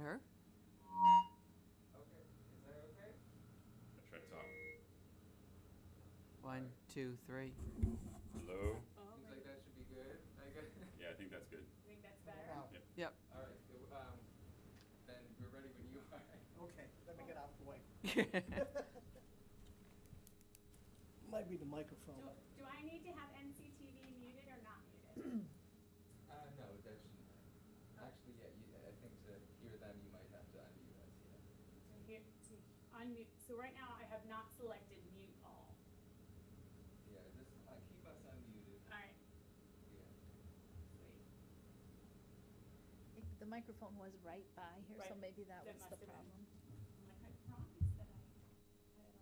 Better. Okay, is that okay? I'll try to talk. 1, 2, 3. Hello? Seems like that should be good. Yeah, I think that's good. You think that's better? Wow. Yep. All right, then we're ready when you are. Okay, let me get out of the way. Might be the microphone. Do I need to have NCTV muted or not muted? No, that shouldn't matter. Actually, yeah, I think to hear them, you might have to unmute us, yeah. To unmute. So right now I have not selected mute all. Yeah, just keep us unmuted. All right. Yeah. Sweet. The microphone was right by here, so Right. maybe that was must the have been. problem. Like I promised that I had it on.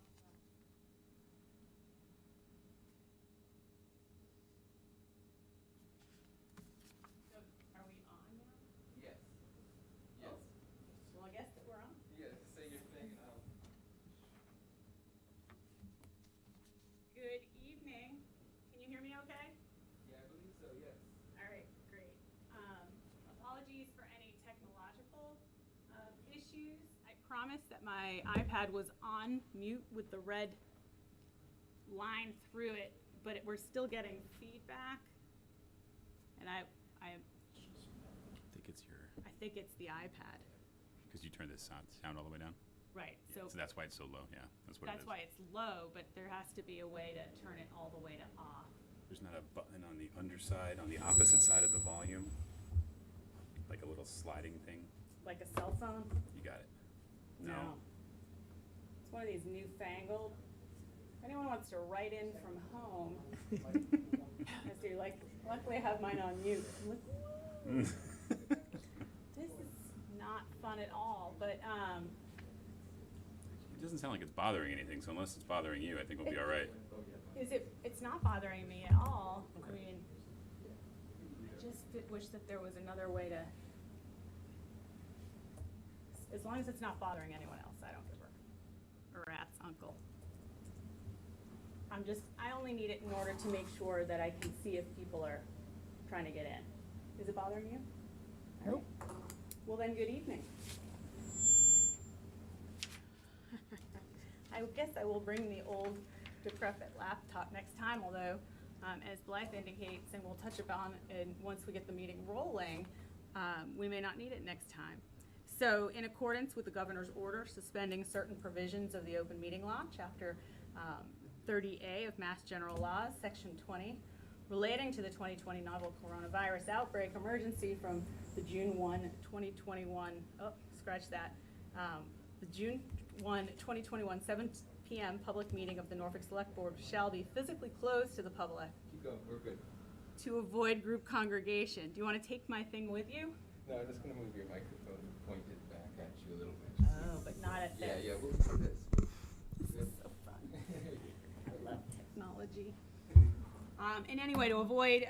So are we on now? Yes. Yes. Well, I guess that we're on. Yes, say your thing and I'll. Good evening. Can you hear me okay? Yeah, I believe so, yes. All right, great. Apologies for any technological issues. I promised that my iPad was on mute with the red line through it, but we're still getting feedback. And I think it's the iPad. because you turned the sound all the way down. Right. Yeah, so that's why it's so low. Yeah, that's what it is. That's why it's low, but there has to be a way to turn it all the way to off. There's not a button on the underside, on the opposite side of the volume, like a little sliding thing. Like a cell phone? You got it. No. It's one of these newfangled. If anyone wants to write in from home, I do. Like, luckily I have mine on mute. I'm like, whoa. This is not fun at all. But It doesn't sound like it's bothering anything, so unless it's bothering you, I think we'll be all right. it's not bothering me at all. I mean, I just wish that there was another way to. As long as it's not bothering anyone else, I don't give a rat's uncle. I only need it in order to make sure that I can see if people are trying to get in. Is it bothering you? Nope. Well then, good evening. I guess I will bring the old decrepit laptop next time, although, as Blythe indicates, and we'll touch upon it once we get the meeting rolling, we may not need it next time. So in accordance with the governor's order suspending certain provisions of the open meeting law, chapter 30A of Mass General Laws, section 20, relating to the 2020 novel coronavirus outbreak emergency from the June 1, 2021, the June 1, 2021, 7 p.m. public meeting of the Norfolk Select Board shall be physically closed to the public. Keep going, we're good. To avoid group congregation. Do you want to take my thing with you? No, I'm just gonna move your microphone pointed back at you a little bit. Oh, but not at this. Yeah, we'll do this. This is so fun. I love technology. And anyway, to avoid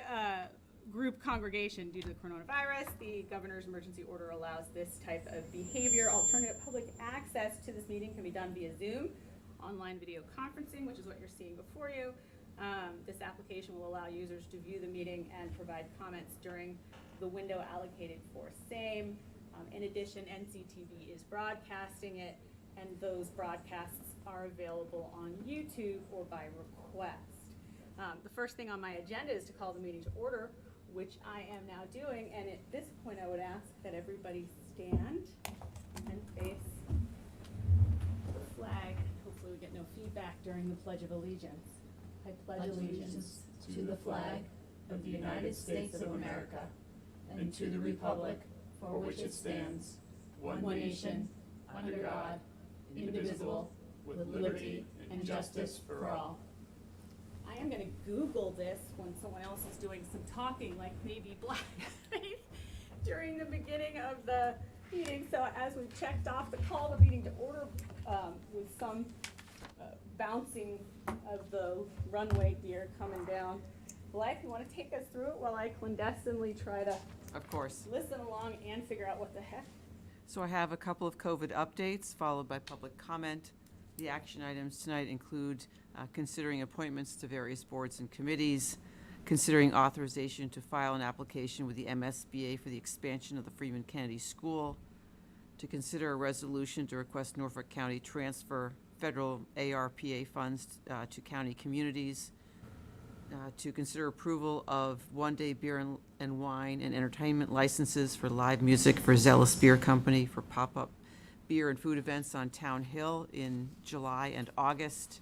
group congregation due to the coronavirus, the governor's emergency order allows this type of behavior. Alternative public access to this meeting can be done via Zoom, online video conferencing, which is what you're seeing before you. This application will allow users to view the meeting and provide comments during the window allocated for same. In addition, NCTV is broadcasting it, and those broadcasts are available on YouTube or by request. The first thing on my agenda is to call the meeting to order, which I am now doing, and at this point I would ask that everybody stand and face the flag. Hopefully we get no feedback during the Pledge of Allegiance. I pledge allegiance to the flag of the United States of America and to the republic for which it stands, one nation, under God, indivisible, with liberty and justice for all. I am going to Google this when someone else is doing some talking, like maybe Blythe, during the beginning of the meeting. So as we checked off the call the meeting to order with some bouncing of the runway gear coming down. Blythe, you want to take us through it while I clandestinely try to Of course. listen along and figure out what the heck? So I have a couple of COVID updates followed by public comment. The action items tonight include considering appointments to various boards and committees, considering authorization to file an application with the MSBA for the expansion of the Freeman Kennedy School, to consider a resolution to request Norfolk County transfer federal ARPA funds to county communities, to consider approval of one-day beer and wine and entertainment licenses for live music for Zealous Beer Company for pop-up beer and food events on Town Hill in July and August,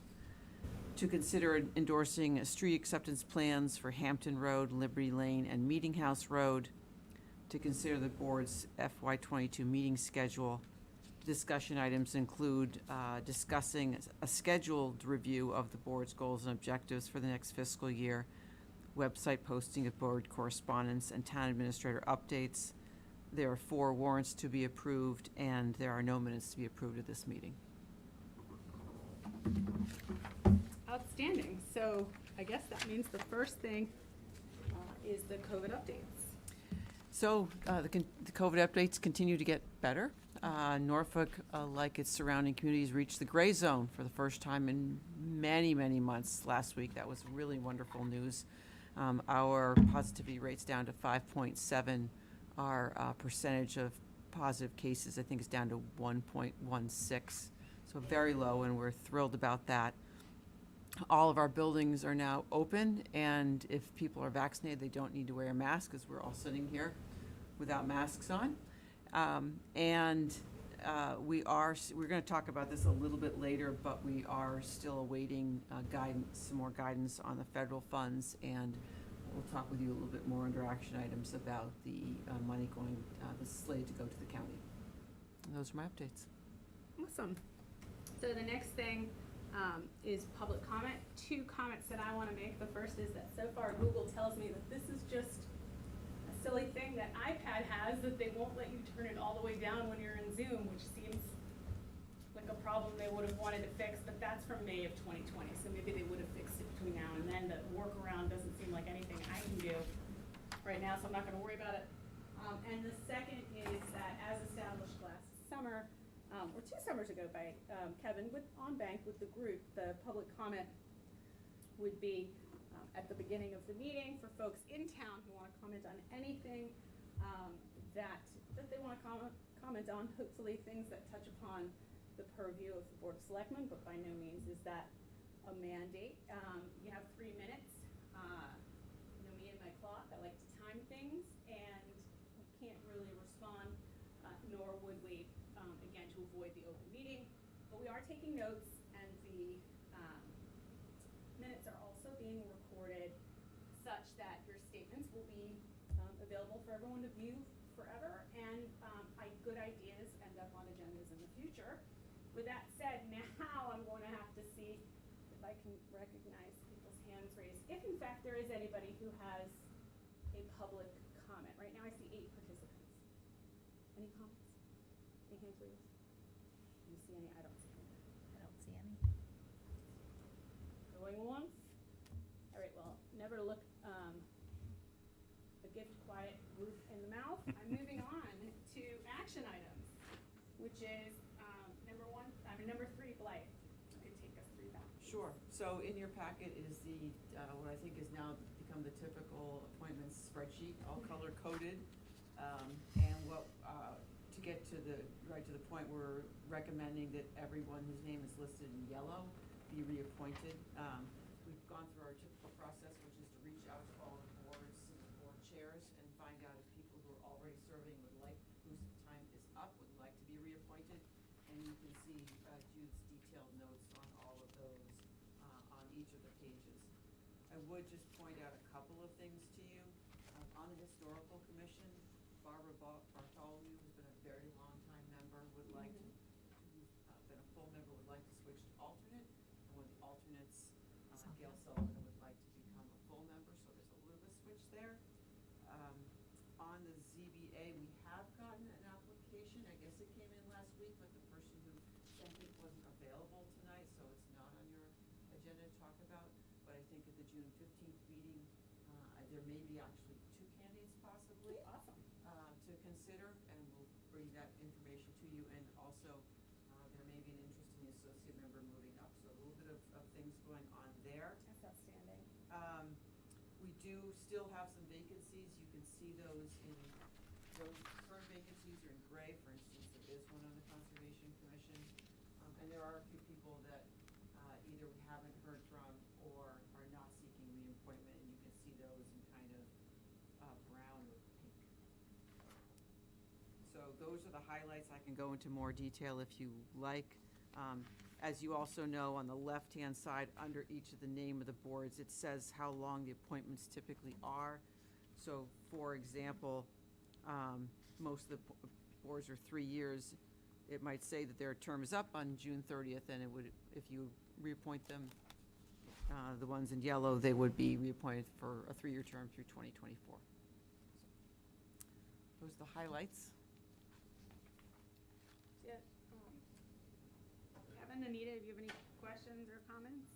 to consider endorsing street acceptance plans for Hampton Road, Liberty Lane, and Meeting House Road, to consider the board's FY22 meeting schedule. Discussion items include discussing a scheduled review of the board's goals and objectives for the next fiscal year, website posting of board correspondence, and town administrator updates. There are 4 warrants to be approved, and there are no minutes to be approved at this meeting. Outstanding. So I guess that means the first thing is the COVID updates. So the COVID updates continue to get better. Norfolk, like its surrounding communities, reached the gray zone for the first time in many, many months last week. That was really wonderful news. Our positivity rate's down to 5.7. Our percentage of positive cases, I think, is down to 1.16. So very low, and we're thrilled about that. All of our buildings are now open, and if people are vaccinated, they don't need to wear a mask, because we're all sitting here without masks on. We're going to talk about this a little bit later, but we are still awaiting guidance, some more guidance on the federal funds, and we'll talk with you a little bit more under action items about the money going, the slate to go to the county. And those are my updates. Awesome. So the next thing is public comment. 2 comments that I want to make. The first is that so far Google tells me that this is just a silly thing that iPad has, that they won't let you turn it all the way down when you're in Zoom, which seems like a problem they would have wanted to fix, but that's from May of 2020, so maybe they would have fixed it between now and then. The workaround doesn't seem like anything I can do right now, so I'm not going to worry about it. And the second is that, as established last summer, or 2 summers ago by Kevin on bank with the group, the public comment would be at the beginning of the meeting for folks in town who want to comment on anything that they want to comment on, hopefully things that touch upon the purview of the Board of Selectmen, but by no means is that a mandate. You have 3 minutes. Me and my clock, I like to time things, and we can't really respond, nor would we, again, to avoid the open meeting. But we are taking notes, and the minutes are also being recorded such that your statements will be available for everyone to view forever, and good ideas end up on agendas in the future. With that said, now I'm going to have to see if I can recognize people's hands raised, if in fact there is anybody who has a public comment. Right now I see 8 participants. Any comments? Any hands raised? Do you see any? I don't see any. I don't see any. Going once? All right, well, never look a gift quiet group in the mouth. I'm moving on to action items, which is number 3, Blythe. You could take us through that. Sure. So in your packet is the, what I think is now become the typical appointments spreadsheet, all color coded. And to get to the point, we're recommending that everyone whose name is listed in yellow be reappointed. We've gone through our typical process, which is to reach out to all the boards, board chairs, and find out if people who are already serving whose time is up, would like to be reappointed. And you can see Jude's detailed notes on all of those on each of the pages. I would just point out a couple of things to you. On the Historical Commission, Barbara Bartholomew, who's been a very long time member, would like to, who's been a full member, would like to switch to alternate. And one of the alternates, Gail Sullivan, would like to become a full member, so there's a little bit of switch there. On the ZBA, we have gotten an application. I guess it came in last week, but the person who sent it wasn't available tonight, so it's not on your agenda to talk about. But I think at the June 15th meeting, there may be actually 2 candidates possibly. Awesome. To consider, and we'll bring that information to you. And also, there may be an interest in the associate member moving up. So a little bit of things going on there. That's outstanding. We do still have some vacancies. You can see those in those current vacancies are in gray, for instance, there is one on the Conservation Commission. And there are a few people that, either we haven't heard from or are not seeking reappointment, and you can see those in kind of, brown or pink. So those are the highlights. I can go into more detail if you like. As you also know, on the left-hand side, under each of the name of the boards, it says how long the appointments typically are. So, for example, most of the boards are 3 years. It might say that their term is up on June 30th, and it would, if you reappoint them, the ones in yellow, they would be reappointed for a 3-year term through 2024. Those are the highlights. Yeah, Kevin, Anita, do you have any questions or comments?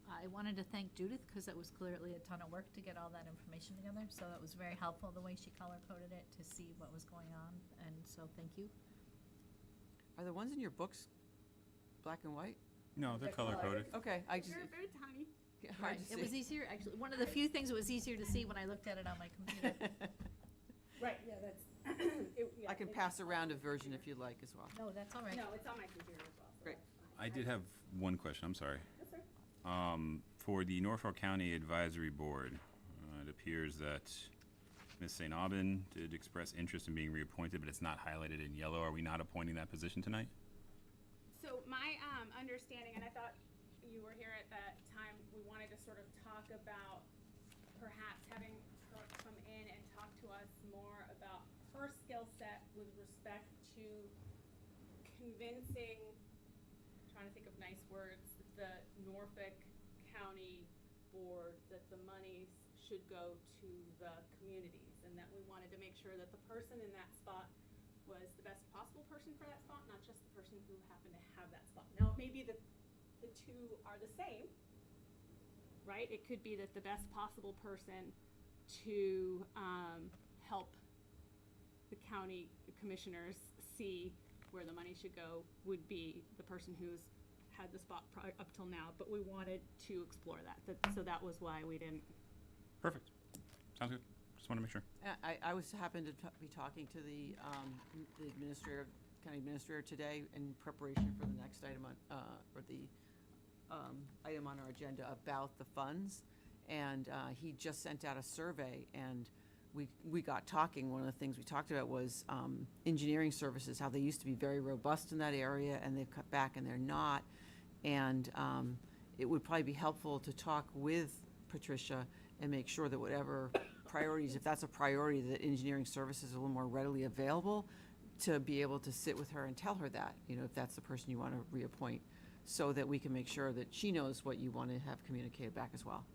I wanted to thank Judith, because it was clearly a ton of work to get all that information together, so it was very helpful the way she color-coded it to see what was going on, and so thank you. Are the ones in your books black and white? No, they're color-coded. Okay, I just, They're very tiny. hard to It was see. easier, actually, one of the few things that was easier to see when I looked at it on my computer. Right, yeah, that's. I can pass around a version if you'd like as well. No, that's all right. No, it's on my computer as well. So Great. that's fine. I did have one question, I'm sorry. That's right. For the Norfolk County Advisory Board, it appears that Ms. St. Aubin did express interest in being reappointed, but it's not highlighted in yellow. Are we not appointing that position tonight? So my understanding, and I thought you were here at that time, we wanted to sort of talk about perhaps having her come in and talk to us more about her skill set with respect to convincing, trying to think of nice words, the Norfolk County Board that the monies should go to the communities, and that we wanted to make sure that the person in that spot was the best possible person for that spot, not just the person who happened to have that spot. Now, maybe the two are the same, right? It could be that the best possible person to help the county commissioners see where the money should go would be the person who's had the spot up till now, but we wanted to explore that. So that was why we didn't. Perfect. Sounds good. Just want to make sure. I was happened to be talking to the administrator, county administrator today in preparation for the next item on, or the item on our agenda about the funds. And he just sent out a survey, and we got talking. One of the things we talked about was engineering services, how they used to be very robust in that area, and they've cut back and they're not. And it would probably be helpful to talk with Patricia and make sure that whatever priorities, if that's a priority, that engineering services are a little more readily available, to be able to sit with her and tell her that, you know, if that's the person you want to reappoint, so that we can make sure that she knows what you want to have communicated back as well,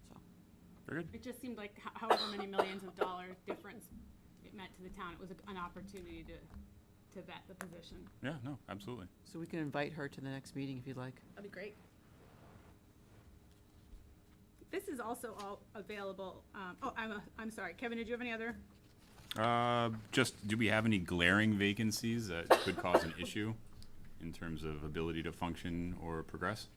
so. Very good. It just seemed like however many millions of dollars difference it meant to the town, it was an opportunity to vet the position. Yeah, no, absolutely. So we can invite her to the next meeting if you'd like. That'd be great. This is also all available, I'm sorry, Kevin, did you have any other? Just, do we have any glaring vacancies that could cause an issue in terms of ability to function or progress?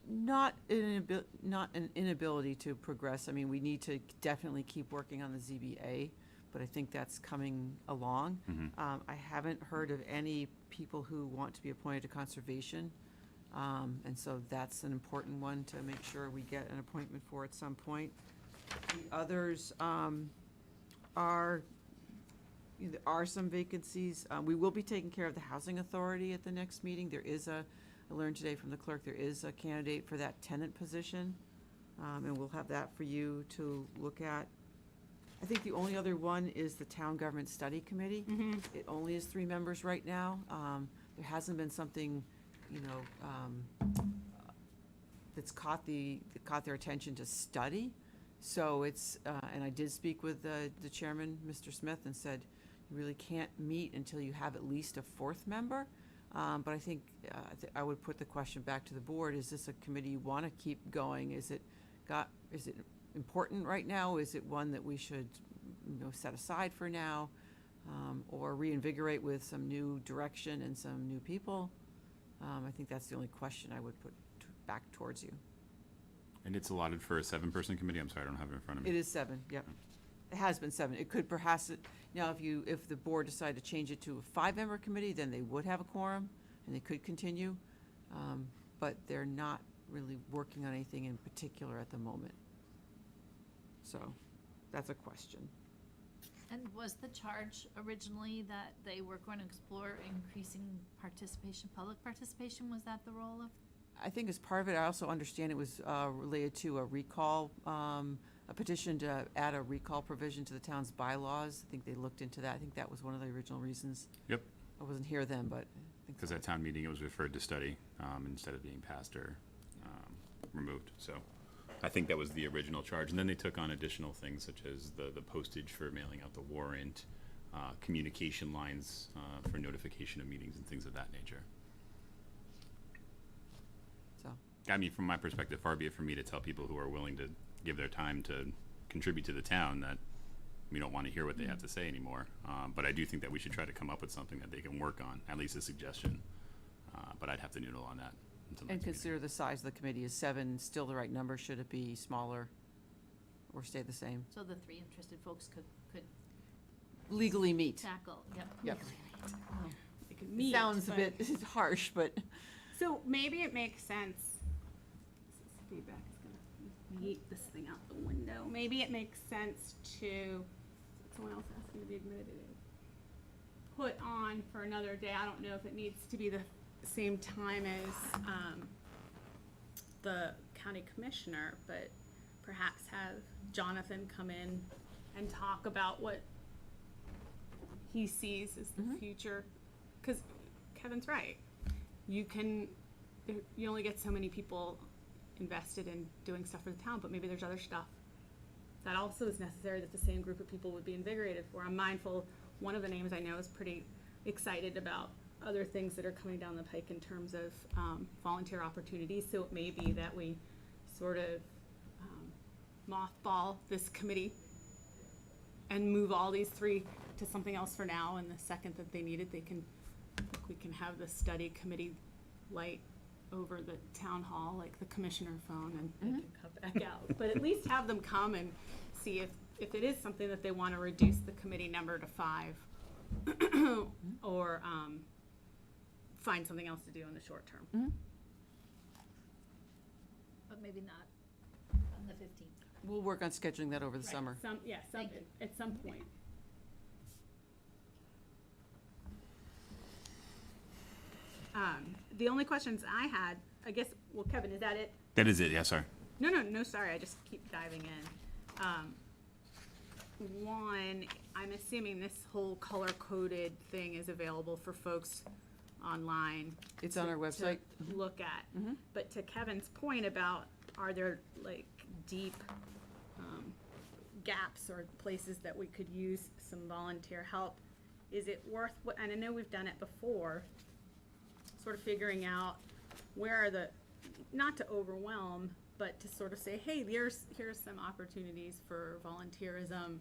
Not an inability to progress. I mean, we need to definitely keep working on the ZBA, but I think that's coming along. I haven't heard of any people who want to be appointed to conservation. And so that's an important one to make sure we get an appointment for at some point. The others there are some vacancies. We will be taking care of the Housing Authority at the next meeting. There is I learned today from the clerk, there is a candidate for that tenant position. And we'll have that for you to look at. I think the only other one is the Town Government Study Committee. It only is 3 members right now. There hasn't been something, you know, that's caught their attention to study. So it's, and I did speak with the chairman, Mr. Smith, and said, you really can't meet until you have at least a 4th member. But I think I would put the question back to the board, is this a committee you want to keep going? Is it important right now? Is it one that we should, you know, set aside for now? Or reinvigorate with some new direction and some new people? I think that's the only question I would put back towards you. And it's allotted for a 7-person committee? I'm sorry, I don't have it in front of me. It is 7, yep. It has been 7. It could perhaps, now, if the board decided to change it to a 5-member committee, then they would have a quorum, and they could continue. But they're not really working on anything in particular at the moment. So, that's a question. And was the charge originally that they were going to explore increasing participation, public participation? Was that the role of? I think as part of it, I also understand it was related to a recall, a petition to add a recall provision to the town's bylaws. I think they looked into that. I think that was one of the original reasons. Yep. I wasn't here then, but I think Because so. at town meeting, it was referred to study instead of being passed or removed. So I think that was the original charge. And then they took on additional things such as the postage for mailing out the warrant, communication lines for notification of meetings and things of that nature. So, I mean, from my perspective, far be it from me to tell people who are willing to give their time to contribute to the town that we don't want to hear what they have to say anymore. But I do think that we should try to come up with something that they can work on, at least a suggestion. But I'd have to noodle on that until and next meeting. consider the size of the committee is 7 still the right number? Should it be smaller or stay the same? So the 3 interested folks could Legally meet. tackle, yep. Yep. It could It meet, sounds a but- bit harsh, but So maybe it makes sense. This feedback is gonna yeet this thing out the window. Maybe it makes sense to, someone else asking to be admitted in. Put on for another day. I don't know if it needs to be the same time as the county commissioner, but perhaps have Jonathan come in and talk about what he sees as the future. Because Kevin's right. You only get so many people invested in doing stuff for the town, but maybe there's other stuff that also is necessary that the same group of people would be invigorated for. I'm mindful, one of the names I know is pretty excited about other things that are coming down the pike in terms of volunteer opportunities, so it may be that we sort of mothball this committee and move all these 3 to something else for now, and the second that they need it, we can have the study committee light over the town hall, like the commissioner phone, and they can come back out. But at least have them come and see if it is something that they want to reduce the committee number to 5, or find something else to do in the short term. But maybe not on the 15th. we'll work on scheduling that over the Right, summer. Thank you. At some point. The only questions I had, I guess, well, Kevin, is that it? That is it, yes, sir. No, sorry, I just keep diving in. One, I'm assuming this whole color-coded thing is available for folks online. It's on our website. To look at. But to Kevin's point about, are there like deep gaps or places that we could use some volunteer help? Is it worth, and I know we've done it before, sort of figuring out where are the, not to overwhelm, but to sort of say, hey, here's some opportunities for volunteerism.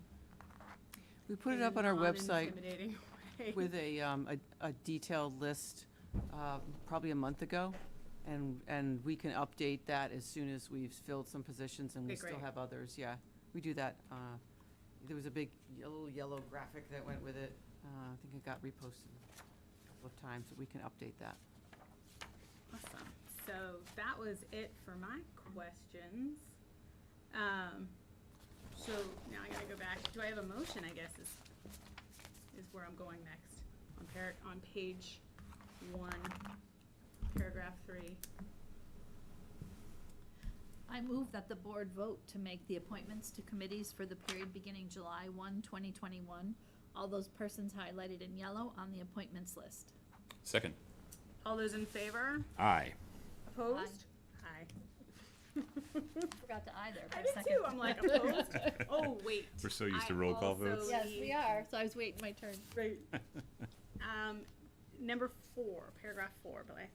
We put it up on in our an website unintimidating way. with a detailed list, probably a month ago. And we can update that as soon as we've filled some positions and we Okay, still great. have others, yeah. We do that. There was a big, little yellow graphic that went with it. I think it got reposted a couple of times, but we can update that. Awesome. So that was it for my questions. So now I gotta go back. Do I have a motion, I guess, is where I'm going next. On page 1, paragraph 3. I move that the board vote to make the appointments to committees for the period beginning July 1, 2021. All those persons highlighted in yellow on the appointments list. Second. All those in favor? Aye. Opposed? Aye. Forgot to aye there for I a did second. too. I'm like, opposed? Oh, wait. We're so used to I roll call also votes. Yes, need- we are. So I was waiting my turn. Right. Number 4, paragraph 4, Blythe.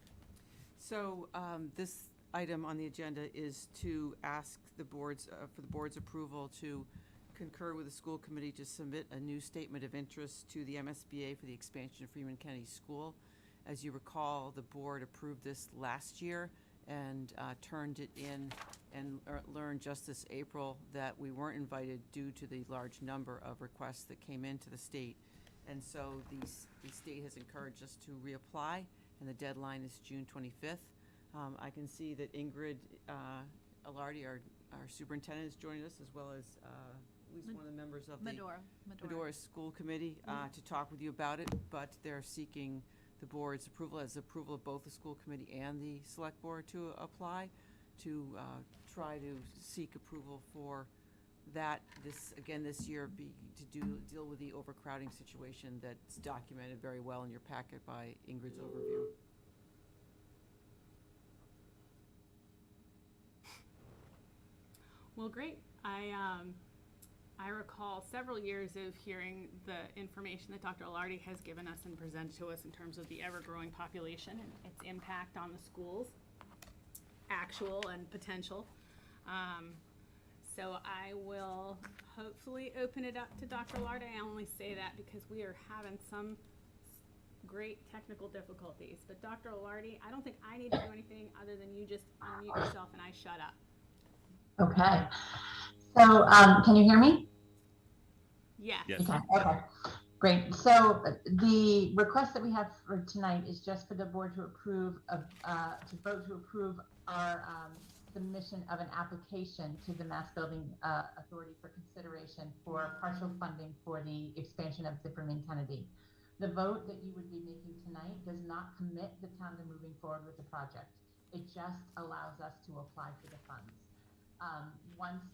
So this item on the agenda is to ask the boards, for the board's approval to concur with the school committee to submit a new statement of interest to the MSBA for the expansion of Freeman County School. As you recall, the board approved this last year, and turned it in and learned just this April that we weren't invited due to the large number of requests that came into the state. And so the state has encouraged us to reapply, and the deadline is June 25th. I can see that Ingrid Alardi, our superintendent, is joining us, as well as at least one of the members of the Medora School Committee to talk with you about it, but they're seeking the board's approval, as approval of both the school committee and the select board to apply, to try to seek approval for that this year, deal with the overcrowding situation that's documented very well in your packet by Ingrid's overview. Well, great. I recall several years of hearing the information that Dr. Alardi has given us and presented to us in terms of the ever-growing population and its impact on the schools, actual and potential. So I will hopefully open it up to Dr. Alardi. I only say that because we are having some great technical difficulties. But Dr. Alardi, I don't think I need to do anything other than you just unmute yourself and I shut up. Okay. So, can you hear me? Yes. Yes. Okay. Great. So the request that we have for tonight is just for the board to approve to vote to approve our submission of an application to the Mass Building Authority for consideration for partial funding for the expansion of Zipperman Kennedy. The vote that you would be making tonight does not commit the town to moving forward with the project. It just allows us to apply for the funds. Once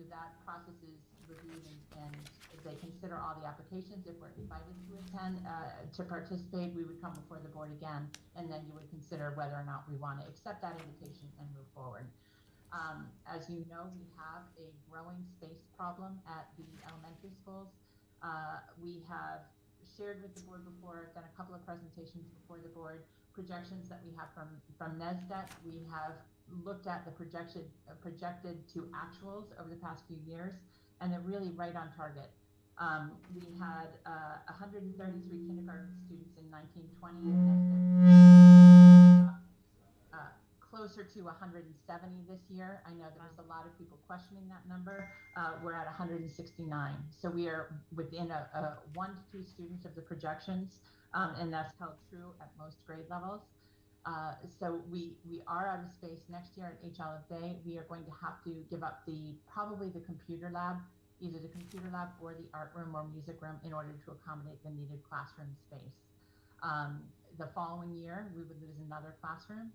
that process is reviewed and they consider all the applications, if we're invited to attend to participate, we would come before the board again, and then you would consider whether or not we want to accept that invitation and move forward. As you know, we have a growing space problem at the elementary schools. We have shared with the board before, I've done a couple of presentations before the board, projections that we have from NESDEC. We have looked at the projected to actuals over the past few years, and they're really right on target. We had 133 kindergarten students in 1920 in NESDEC, closer to 170 this year. I know there was a lot of people questioning that number. We're at 169. So we are within a 1 to 2 students of the projections, and that's held true at most grade levels. So we are out of space next year at HL of Day. We are going to have to give up probably the computer lab, either the computer lab or the art room or music room, in order to accommodate the needed classroom space. The following year, we would lose another classroom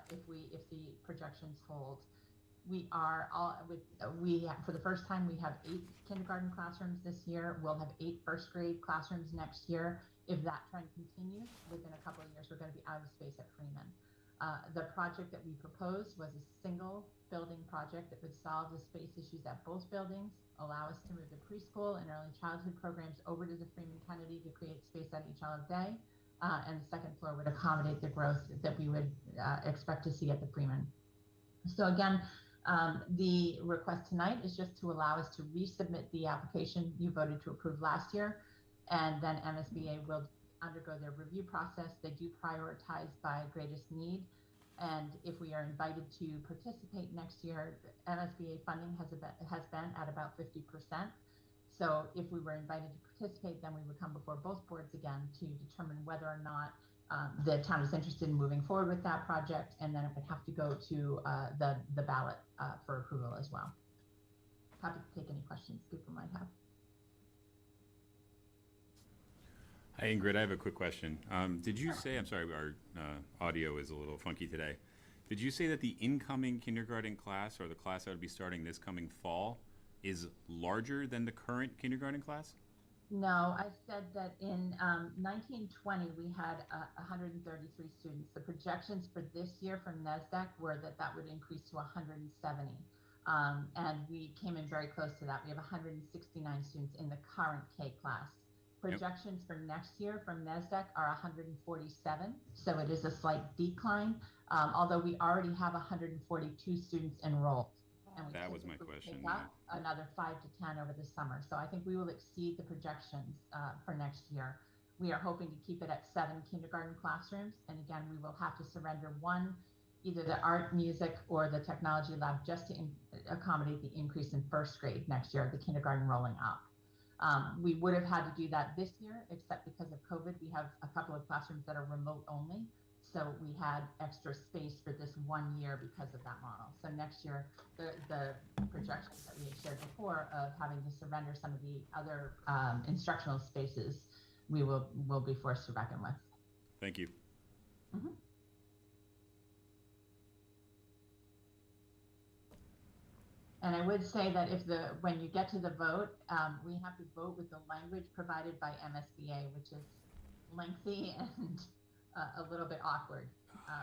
if the projections hold. For the first time, we have 8 kindergarten classrooms this year. We'll have 8 first grade classrooms next year. If that trend continues, within a couple of years, we're going to be out of space at Freeman. The project that we proposed was a single building project that would solve the space issues at both buildings, allow us to move the preschool and early childhood programs over to the Freeman Kennedy to create space at HL of Day, and the second floor would accommodate the growth that we would expect to see at the Freeman. So again, the request tonight is just to allow us to resubmit the application you voted to approve last year, and then MSBA will undergo their review process. They do prioritize by greatest need, and if we are invited to participate next year, MSBA funding has been at about 50%. So if we were invited to participate, then we would come before both boards again to determine whether or not the town is interested in moving forward with that project, and then it would have to go to the ballot for approval as well. Happy to take any questions people might have. Hi, Ingrid, I have a quick question. Did you say, I'm sorry, our audio is a little funky today. Did you say that the incoming kindergarten class, or the class that would be starting this coming fall, is larger than the current kindergarten class? No, I said that in 1920, we had 133 students. The projections for this year from NESDEC were that would increase to 170. And we came in very close to that. We have 169 students in the current K class. Projections for next year from NESDEC are 147, so it is a slight decline, although we already have 142 students enrolled. And that was my question. Another 5 to 10 over the summer. So I think we will exceed the projections for next year. We are hoping to keep it at 7 kindergarten classrooms. And again, we will have to surrender 1 either the art, music, or the technology lab, just to accommodate the increase in first grade next year, the kindergarten rolling up. We would have had to do that this year, except because of COVID, we have a couple of classrooms that are remote only. So we had extra space for this 1 year because of that model. So next year, the projections that we had shared before of having to surrender some of the other instructional spaces, we will be forced to reckon with. Thank you. Mm-hmm. And I would say that when you get to the vote, we have to vote with the language provided by MSBA, which is lengthy and a little bit awkward.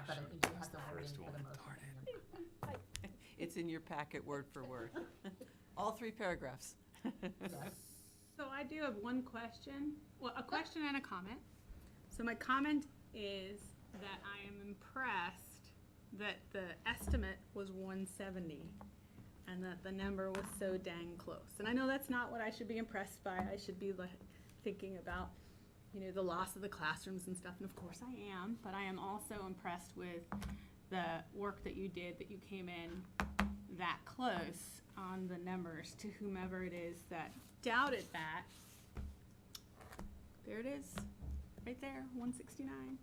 But I think you have to word in for the motion. It's in your packet word for word. All 3 paragraphs. Yes. So I do have one question, well, a question and a comment. So my comment is that I am impressed that the estimate was 170 and that the number was so dang close. And I know that's not what I should be impressed by. I should be thinking about, the loss of the classrooms and stuff, and of course I am, but I am also impressed with the work that you did, that you came in that close on the numbers to whomever it is that doubted that. There it is, right there, 169.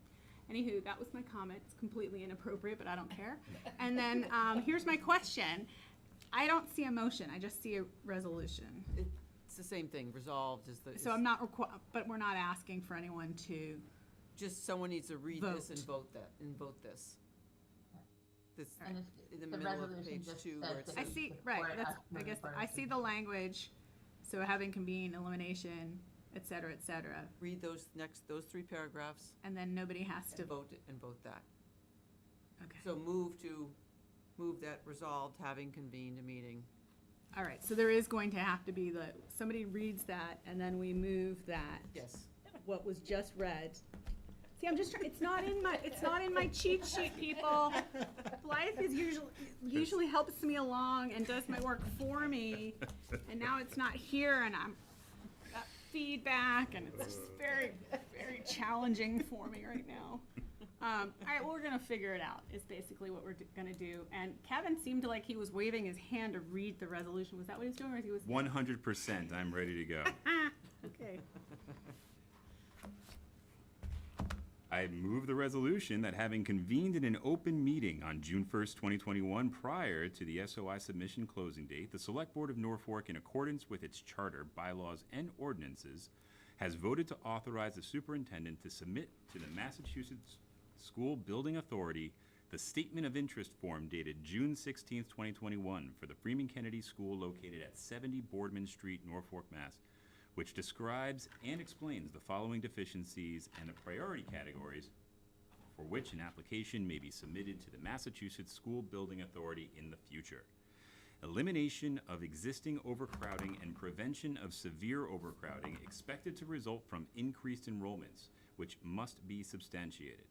Anywho, that was my comment. It's completely inappropriate, but I don't care. And then here's my question. I don't see a motion, I just see a resolution. It's the same thing, resolved is the. So I'm not but we're not asking for anyone to, Just someone needs to read this and Vote. vote this. This, And in the the middle of resolution page just 2 says where it that I says. see, support right, that's, us I moving guess, forward I with see this. the language, so having convened, elimination, et cetera, Read those 3 paragraphs and then nobody has to, and vote it, and vote that. okay. So move that resolved, having convened a meeting. All right, so there is going to have to be somebody reads that and then we move that. Yes. What was just read. See, I'm just trying, it's not in my cheat sheet, people. Blythe is usually helps me along and does my work for me, and now it's not here, and I'm got feedback, and it's just very, very challenging for me right now. All right, well, we're gonna figure it out, is basically what we're gonna do. And Kevin seemed like he was waving his hand to read the resolution. Was that what he was doing, or he was? 100%. I'm ready to go. Okay. I move the resolution that having convened in an open meeting on June 1st, 2021, prior to the SOI submission closing date, the Select Board of Norfolk, in accordance with its charter, bylaws, and ordinances, has voted to authorize the superintendent to submit to the Massachusetts School Building Authority the Statement of Interest form dated June 16th, 2021 for the Freeman Kennedy School located at 70 Boardman Street, Norfolk, Mass., which describes and explains the following deficiencies and the priority categories for which an application may be submitted to the Massachusetts School Building Authority in the future. Elimination of existing overcrowding and prevention of severe overcrowding expected to result from increased enrollments, which must be substantiated.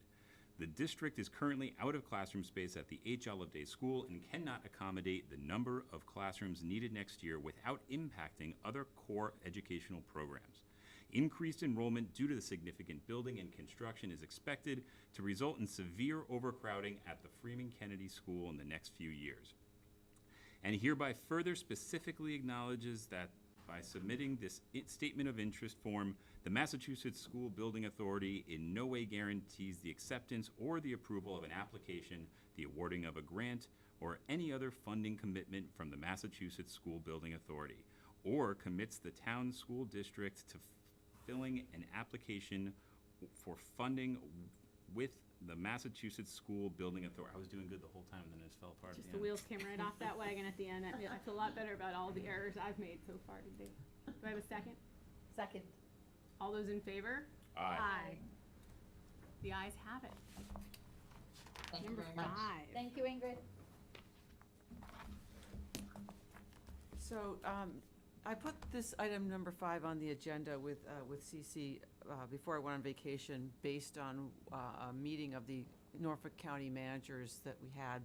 The district is currently out of classroom space at the H. Olive Day School and cannot accommodate the number of classrooms needed next year without impacting other core educational programs. Increased enrollment due to the significant building and construction is expected to result in severe overcrowding at the Freeman Kennedy School in the next few years. And hereby further specifically acknowledges that by submitting this statement of interest form, the Massachusetts School Building Authority in no way guarantees the acceptance or the approval of an application, the awarding of a grant, or any other funding commitment from the Massachusetts School Building Authority, or commits the town school district to filling an application for funding with the Massachusetts School Building Authority. I was doing good the whole time, and then it just fell apart. Just at the end. wheels came right off that wagon at the end. I feel a lot better about all the errors I've made so far today. Do I have a second? Second. All those in favor? Aye. The ayes have it. Thank you Number very much. 5. Thank you, Ingrid. So, I put this item number 5 on the agenda with CC before I went on vacation, based on a meeting of the Norfolk County managers that we had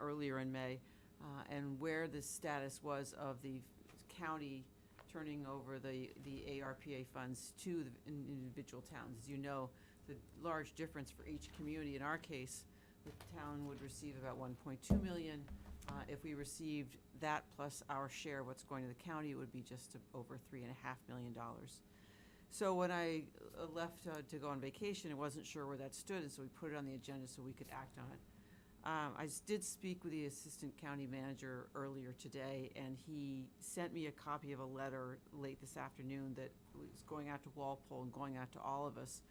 earlier in May, and where the status was of the county turning over the ARPA funds to the individual towns. As you know, the large difference for each community. In our case, the town would receive about 1.2 million. If we received that plus our share, what's going to the county, it would be just over $3.5 million. So when I left to go on vacation, I wasn't sure where that stood, and so we put it on the agenda so we could act on it. I did speak with the assistant county manager earlier today, and he sent me a copy of a letter late this afternoon that was going out to Walpole and going out to all of us,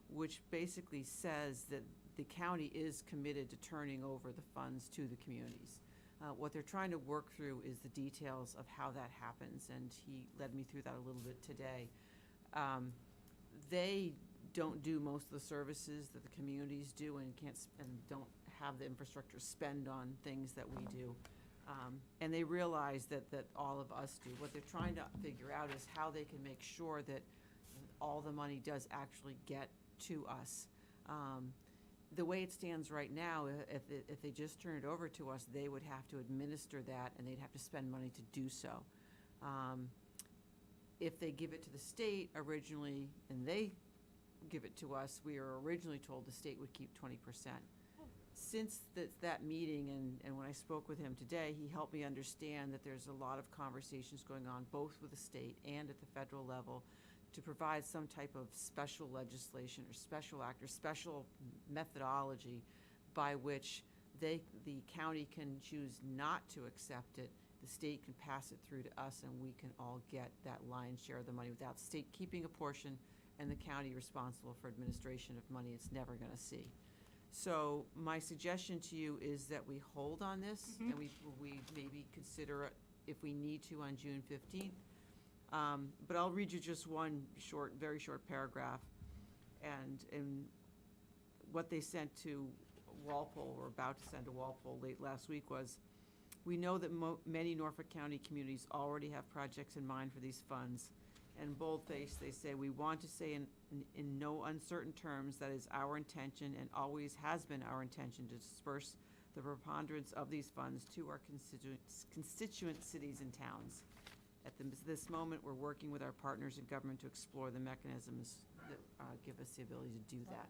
which basically says that the county is committed to turning over the funds to the communities. What they're trying to work through is the details of how that happens, and he led me through that a little bit today. They don't do most of the services that the communities do and don't have the infrastructure spend on things that we do. And they realize that all of us do. What they're trying to figure out is how they can make sure that all the money does actually get to us. The way it stands right now, if they just turn it over to us, they would have to administer that and they'd have to spend money to do so. If they give it to the state originally and they give it to us, we were originally told the state would keep 20%. Since that meeting and when I spoke with him today, he helped me understand that there's a lot of conversations going on both with the state and at the federal level to provide some type of special legislation or special act or special methodology by which the county can choose not to accept it, the state can pass it through to us, and we can all get that lion's share of the money without state keeping a portion and the county responsible for administration of money it's never going to see. So my suggestion to you is that we hold on this and we maybe consider it if we need to on June 15th. But I'll read you just one very short paragraph. And what they sent to Walpole, or about to send to Walpole late last week, was, we know that many Norfolk County communities already have projects in mind for these funds. And boldface, they say, we want to say in no uncertain terms that is our intention and always has been our intention to disperse the preponderance of these funds to our constituent cities and towns. At this moment, we're working with our partners in government to explore the mechanisms that give us the ability to do that.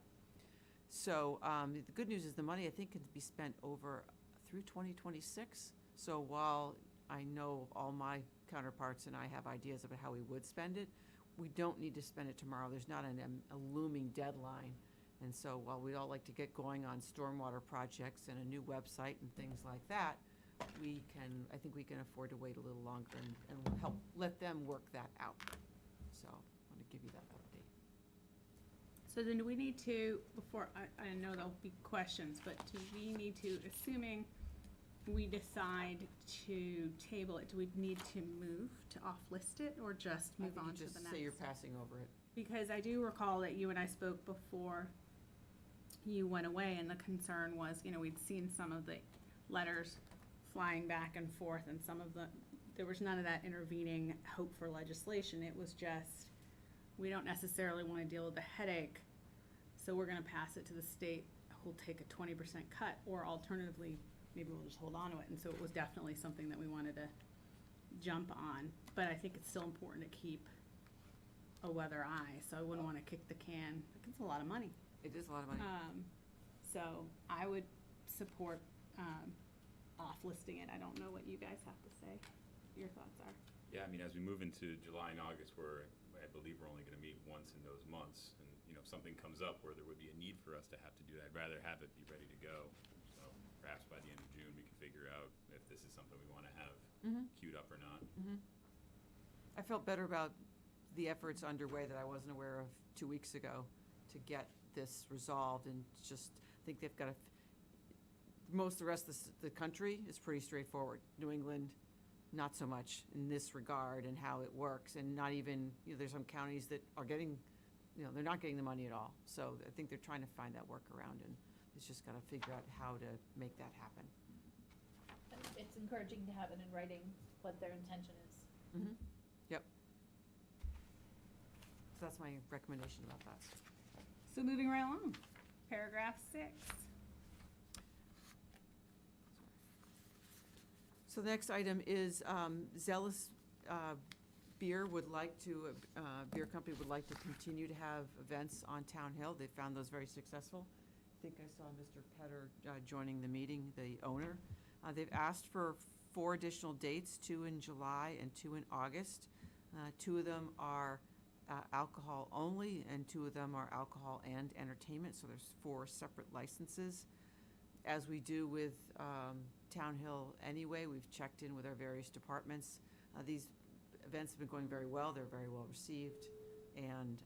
So the good news is the money, I think, can be spent through 2026. So while I know all my counterparts and I have ideas about how we would spend it, we don't need to spend it tomorrow. There's not a looming deadline. And so while we'd all like to get going on stormwater projects and a new website and things like that, I think we can afford to wait a little longer and help let them work that out. So I want to give you that update. So then do we need to, before, I know there'll be questions, but do we need to, assuming we decide to table it, do we need to move to off-list it or just move on to the next? Just say you're passing over it. Because I do recall that you and I spoke before you went away, and the concern was, we'd seen some of the letters flying back and forth, and there was none of that intervening hope for legislation. It was just, we don't necessarily want to deal with the headache, so we're going to pass it to the state, who'll take a 20% cut, or alternatively, maybe we'll just hold on to it. And so it was definitely something that we wanted to jump on, but I think it's still important to keep a weather eye, so I wouldn't want to kick the can. It's a lot of money. It is a lot of money. So I would support off-listing it. I don't know what you guys have to say, your thoughts are. Yeah, I mean, as we move into July and August, where I believe we're only going to meet once in those months, and if something comes up where there would be a need for us to have to do that, I'd rather have it be ready to go. So perhaps by the end of June, we can figure out if this is something we want to have queued up or not. I felt better about the efforts underway that I wasn't aware of 2 weeks ago to get this resolved, and just think they've got most of the rest of the country is pretty straightforward. New England, not so much in this regard and how it works, and not even, there's some counties that are getting, they're not getting the money at all. So I think they're trying to find that workaround, and it's just got to figure out how to make that happen. And it's encouraging to have it in writing what their intention is. Yep. So that's my recommendation about that. So moving right along, paragraph 6. So the next item is Zealous Beer Beer Company would like to continue to have events on Town Hill. They found those very successful. think I saw Mr. Petter joining the meeting, the owner. They've asked for 4 additional dates, 2 in July and 2 in August. 2 of them are alcohol only, and 2 of them are alcohol and entertainment, so there's 4 separate licenses. As we do with Town Hill anyway, we've checked in with our various departments. These events have been going very well, they're very well received, and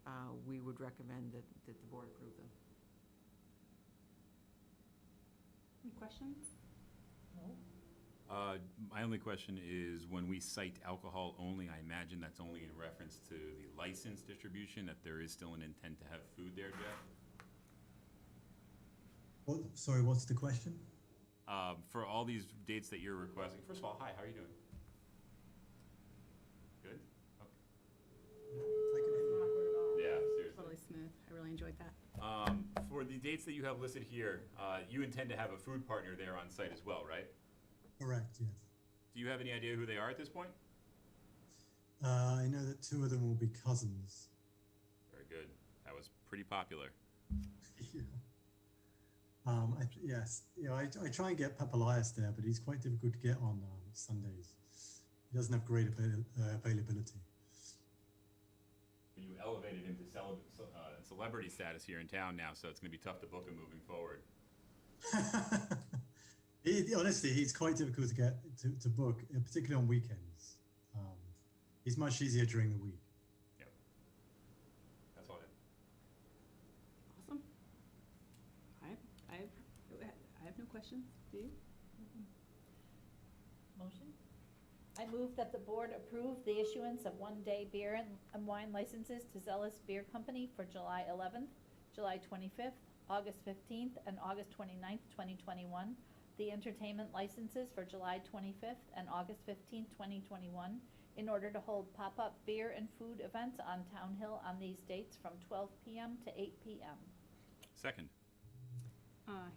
we would recommend that the board approve them. Any questions? My only question is, when we cite alcohol only, I imagine that's only in reference to the license distribution, that there is still an intent to have food there, Jeff? Sorry, what's the question? For all these dates that you're requesting, first of all, hi, how are you doing? Good? Okay. Yeah, seriously. Totally smooth. I really enjoyed that. For the dates that you have listed here, you intend to have a food partner there on site as well, right? Correct, yes. Do you have any idea who they are at this point? I know that 2 of them will be cousins. Very good. That was pretty popular. Yeah. Yes, I try and get Papalias there, but he's quite difficult to get on Sundays. He doesn't have great availability. You elevated him to celebrity status here in town now, so it's going to be tough to book him moving forward. Honestly, he's quite difficult to get to book, particularly on weekends. He's much easier during the week. Yep. That's all I have. Awesome. I have no questions. Do you? Motion? I move that the board approve the issuance of 1-day beer and wine licenses to Zealous Beer Company for July 11th, July 25th, August 15th, and August 29th, 2021. The entertainment licenses for July 25th and August 15th, 2021, in order to hold pop-up beer and food events on Town Hill on these dates from 12 p.m. to 8 p.m. Second.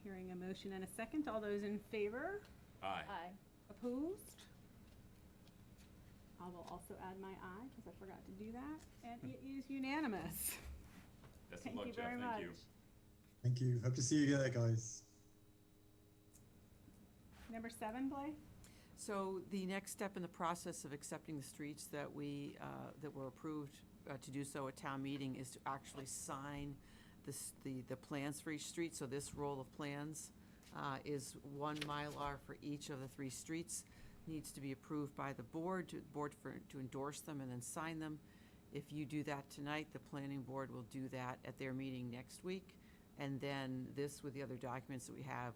Hearing a motion and a second. All those in favor? Aye. Aye. Opposed? I will also add my aye because I forgot to do that, and it is unanimous. Best of Thank luck, you Jeff. very Thank much. you. Thank you. Hope to see you there, guys. Number 7, Blake? So the next step in the process of accepting the streets that that were approved to do so at town meeting is to actually sign the plans for each street. So this roll of plans is 1 Mylar for each of the 3 streets. Needs to be approved by the board to endorse them and then sign them. If you do that tonight, the planning board will do that at their meeting next week. And then this, with the other documents that we have,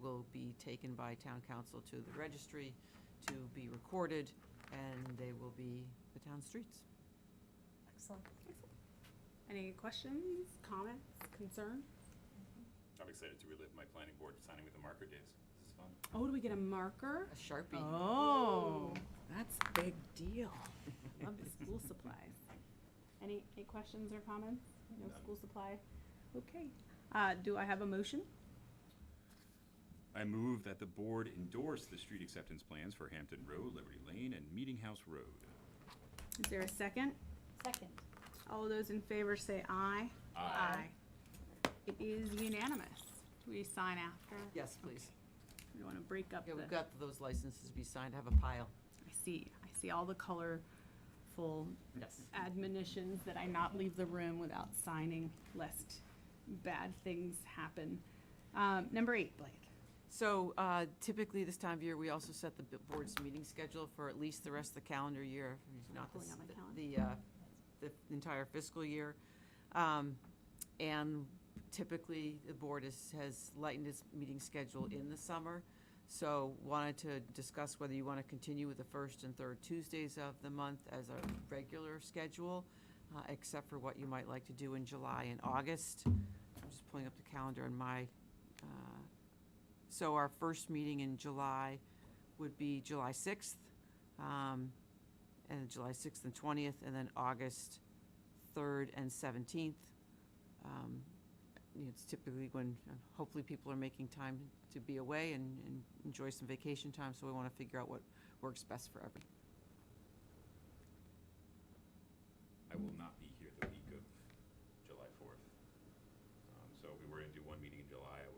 will be taken by town council to the registry to be recorded, and they will be the town streets. Excellent. Any questions, comments, concerns? I'm excited to relive my planning board signing with the marker days. This is fun. Oh, do we get a marker? A Sharpie. Oh, that's a big deal. Love the school supplies. Any questions or comments? No None. school supply? Okay. Do I have a motion? I move that the board endorse the street acceptance plans for Hampton Road, Liberty Lane, and Meeting House Road. Is there a second? Second. All those in favor say aye. Aye. It is unanimous. Do we sign after? Yes, please. We want to break up Yeah, the, we've got those licenses to be signed. I have a pile. I see all the colorful Yes. admonitions that I not leave the room without signing, lest bad things happen. Number 8, Blake. So typically this time of year, we also set the board's meeting schedule for at least the rest of the calendar year, if not Pulling out my calendar. the entire fiscal year. And typically, the board has lightened its meeting schedule in the summer. So wanted to discuss whether you want to continue with the first and third Tuesdays of the month as a regular schedule, except for what you might like to do in July and August. I'm just pulling up the calendar in my, so our first meeting in July would be July 6th, and July 6th and 20th, and then August 3rd and 17th. It's typically when hopefully people are making time to be away and enjoy some vacation time, so we want to figure out what works best for everyone. I will not be here the week of July 4th. So if we were to do one meeting in July, I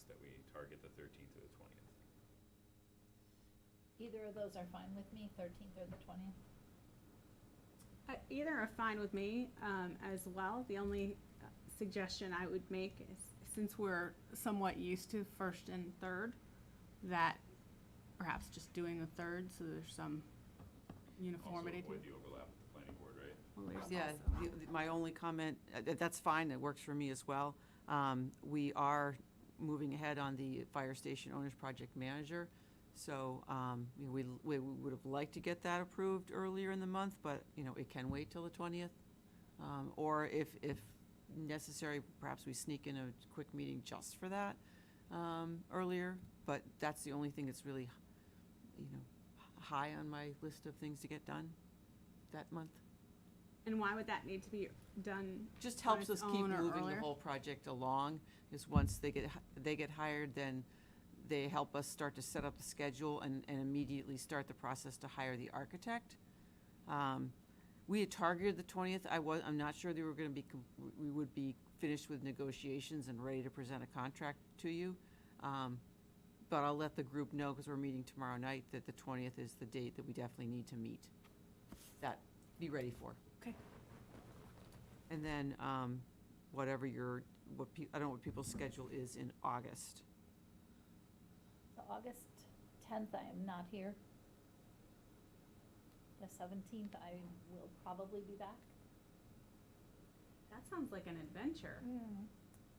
ask that we target the 13th or the 20th. Either of those are fine with me, 13th or the 20th. Either are fine with me as well. The only suggestion I would make is, since we're somewhat used to first and third, that perhaps just doing the third so there's some uniformity Also to avoid the overlap with the planning board, right? Well, there's Yeah, also- my only comment, that's fine, it works for me as well. We are moving ahead on the fire station owner's project manager. So, you know, we would have liked to get that approved earlier in the month, but, you know, it can wait till the 20th. Or if necessary, perhaps we sneak in a quick meeting just for that earlier. But that's the only thing that's really, you know, high on my list of things to get done that month. And why would that need to be done? Just on helps its us keep own or moving the earlier? whole project along, is once they get hired, then they help us start to set up the schedule and immediately start the process to hire the architect. We had targeted the 20th. I'm not sure they were gonna be, we would be finished with negotiations and ready to present a contract to you. But I'll let the group know, because we're meeting tomorrow night, that the 20th is the date that we definitely need to meet. That, be ready for. Okay. And then, whatever I don't know what people's schedule is in August. So August 10th, I am not here. The 17th, I will probably be back. That sounds like an adventure.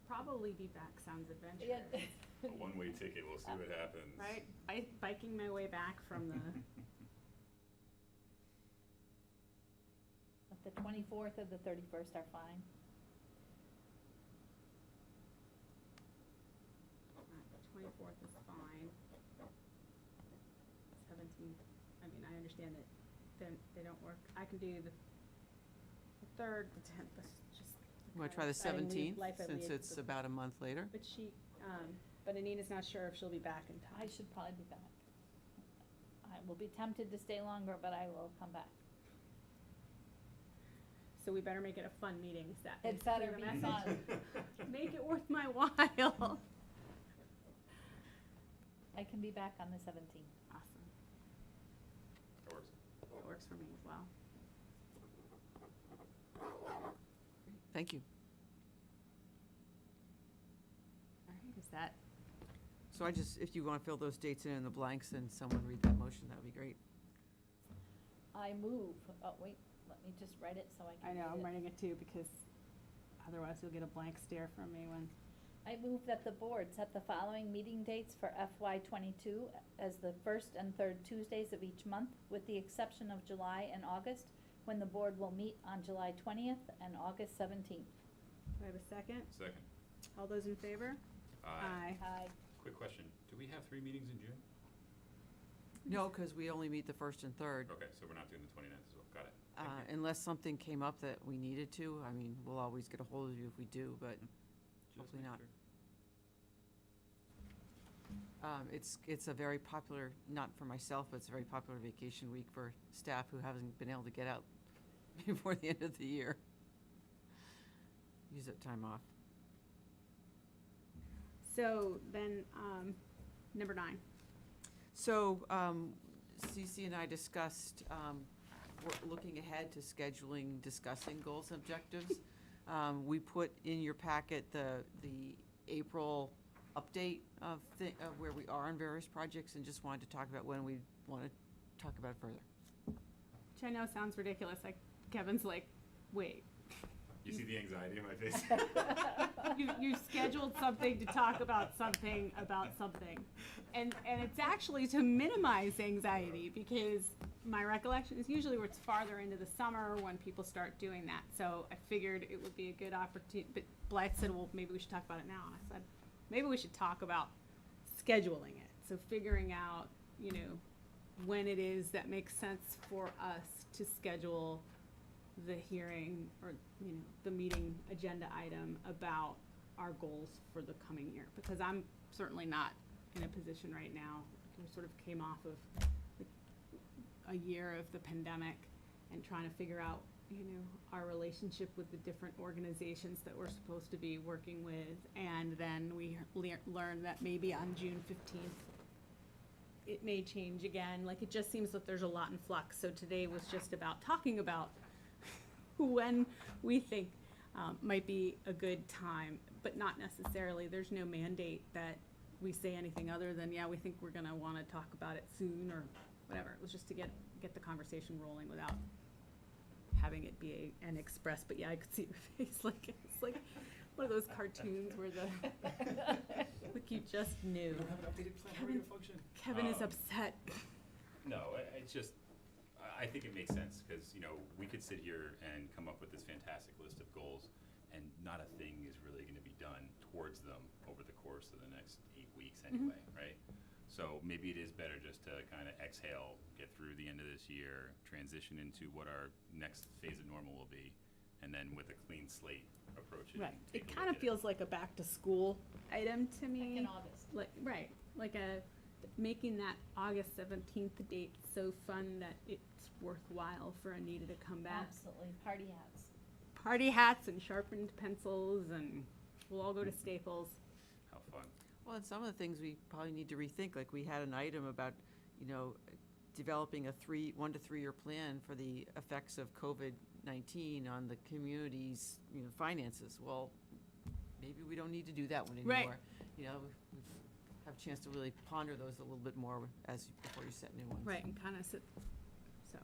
Probably be back sounds adventurous. Yeah. A one-way ticket, we'll see what happens. Right? Biking my way back from the, But the 24th or the 31st are fine. the 24th is fine. 17th, I mean, I understand that they don't work. I can do the 3rd, the 10th, that's just. You want to try the exciting 17th, life that since leads it's to- about a month later? But but Anita's not sure if she'll be back in I time. should probably be back. I will be tempted to stay longer, but I will come back. So we better make it a fun meeting, is that? It better the be message? fun. Make it worth my while. I can be back on the 17th. Awesome. That works. It works for me as well. Thank you. All right, is that, So if you want to fill those dates in the blanks and someone read that motion, that would be great. I move, oh, wait, let me just write it so I I can know, read I'm it. writing it too, because otherwise you'll get a blank stare from me when. I move that the board set the following meeting dates for FY '22 as the first and third Tuesdays of each month, with the exception of July and August, when the board will meet on July 20th and August 17th. Do I have a second? Second. All those in favor? Aye. Aye. Quick question, do we have 3 meetings in June? No, because we only meet the 1st and 3rd. Okay, so we're not doing the 29th as well, got it. Thank you. Unless something came up that we needed to. I mean, we'll always get a hold of you if we do, but Just hopefully make not. sure. It's a very popular, not for myself, but it's a very popular vacation week for staff who haven't been able to get out before the end of the year. Use that time off. So then, number 9. So, Cece and I discussed, we're looking ahead to scheduling, discussing goals and objectives. We put in your packet the April update of where we are on various projects, and just wanted to talk about when we want to talk about it further. Which I know sounds ridiculous, like Kevin's like, wait, You see the anxiety in my face? you scheduled something to talk about something, and it's actually to minimize anxiety, because my recollection is usually where it's farther into the summer when people start doing that. So I figured it would be a good opportunity, but Blythe said, well, maybe we should talk about it now. And I said, maybe we should talk about scheduling it. So figuring out, when it is that makes sense for us to schedule the hearing or, the meeting agenda item about our goals for the coming year. Because I'm certainly not in a position right now. We sort of came off of a year of the pandemic and trying to figure out our relationship with the different organizations that we're supposed to be working with, and then we learn that maybe on June 15th, it may change again. Like, it just seems that there's a lot in flux. So today was just about talking about when we think might be a good time, but not necessarily. There's no mandate that we say anything other than, yeah, we think we're gonna wanna talk about it soon or whatever. It was just to get the conversation rolling without having it be an express, but yeah, I could see your face, like, it's like one of those cartoons where like you just knew. We don't have an updated plan for radio function. Kevin is upset. No, it's just, I think it makes sense, because, we could sit here and come up with this fantastic list of goals, and not a thing is really gonna be done towards them over the course of the next 8 weeks anyway, right? So maybe it is better just to kind of exhale, get through the end of this year, transition into what our next phase of normal will be, and then with a clean slate, approach it. Right. and take It a kind look of at feels like a back to school item to me. Like in August. Like making that August 17th date so fun that it's worthwhile for Anita to come back. Absolutely, party hats. Party hats and sharpened pencils, and we'll all go to Staples. How fun. Well, and some of the things we probably need to rethink, like we had an item about, developing a 1 to 3 year plan for the effects of COVID-19 on the community's, finances. Well, maybe we don't need to do that one anymore. Right. We have a chance to really ponder those a little bit more before you set new ones. Right, and kind of sit, so.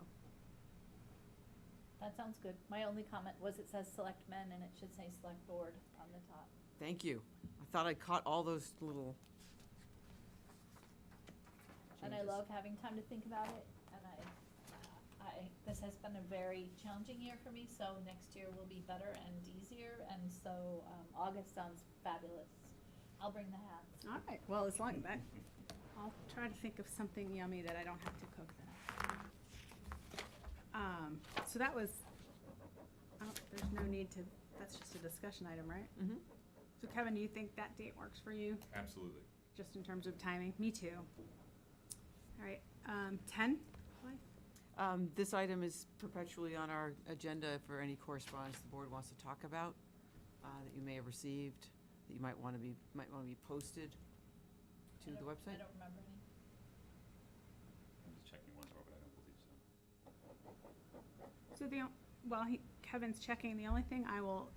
That sounds good. My only comment was it says select men and it should say select board on the top. Thank you. I thought I caught all those little And I changes. love having time to think about it, and this has been a very challenging year for me, so next year will be better and easier, and so, August sounds fabulous. I'll bring the hats. All right, well, as long as that, I'll try to think of something yummy that I don't have to cook then. So that was, there's no need to, that's just a discussion item, right? Mhm. So Kevin, do you think that date works for you, Absolutely. just in terms of timing? Me too. All right, 10? This item is perpetually on our agenda for any correspondence the board wants to talk about, that you may have received, that you might want to be posted to the I website. don't remember any. I'm just checking one more, but I don't believe so. So Kevin's checking, the only thing I will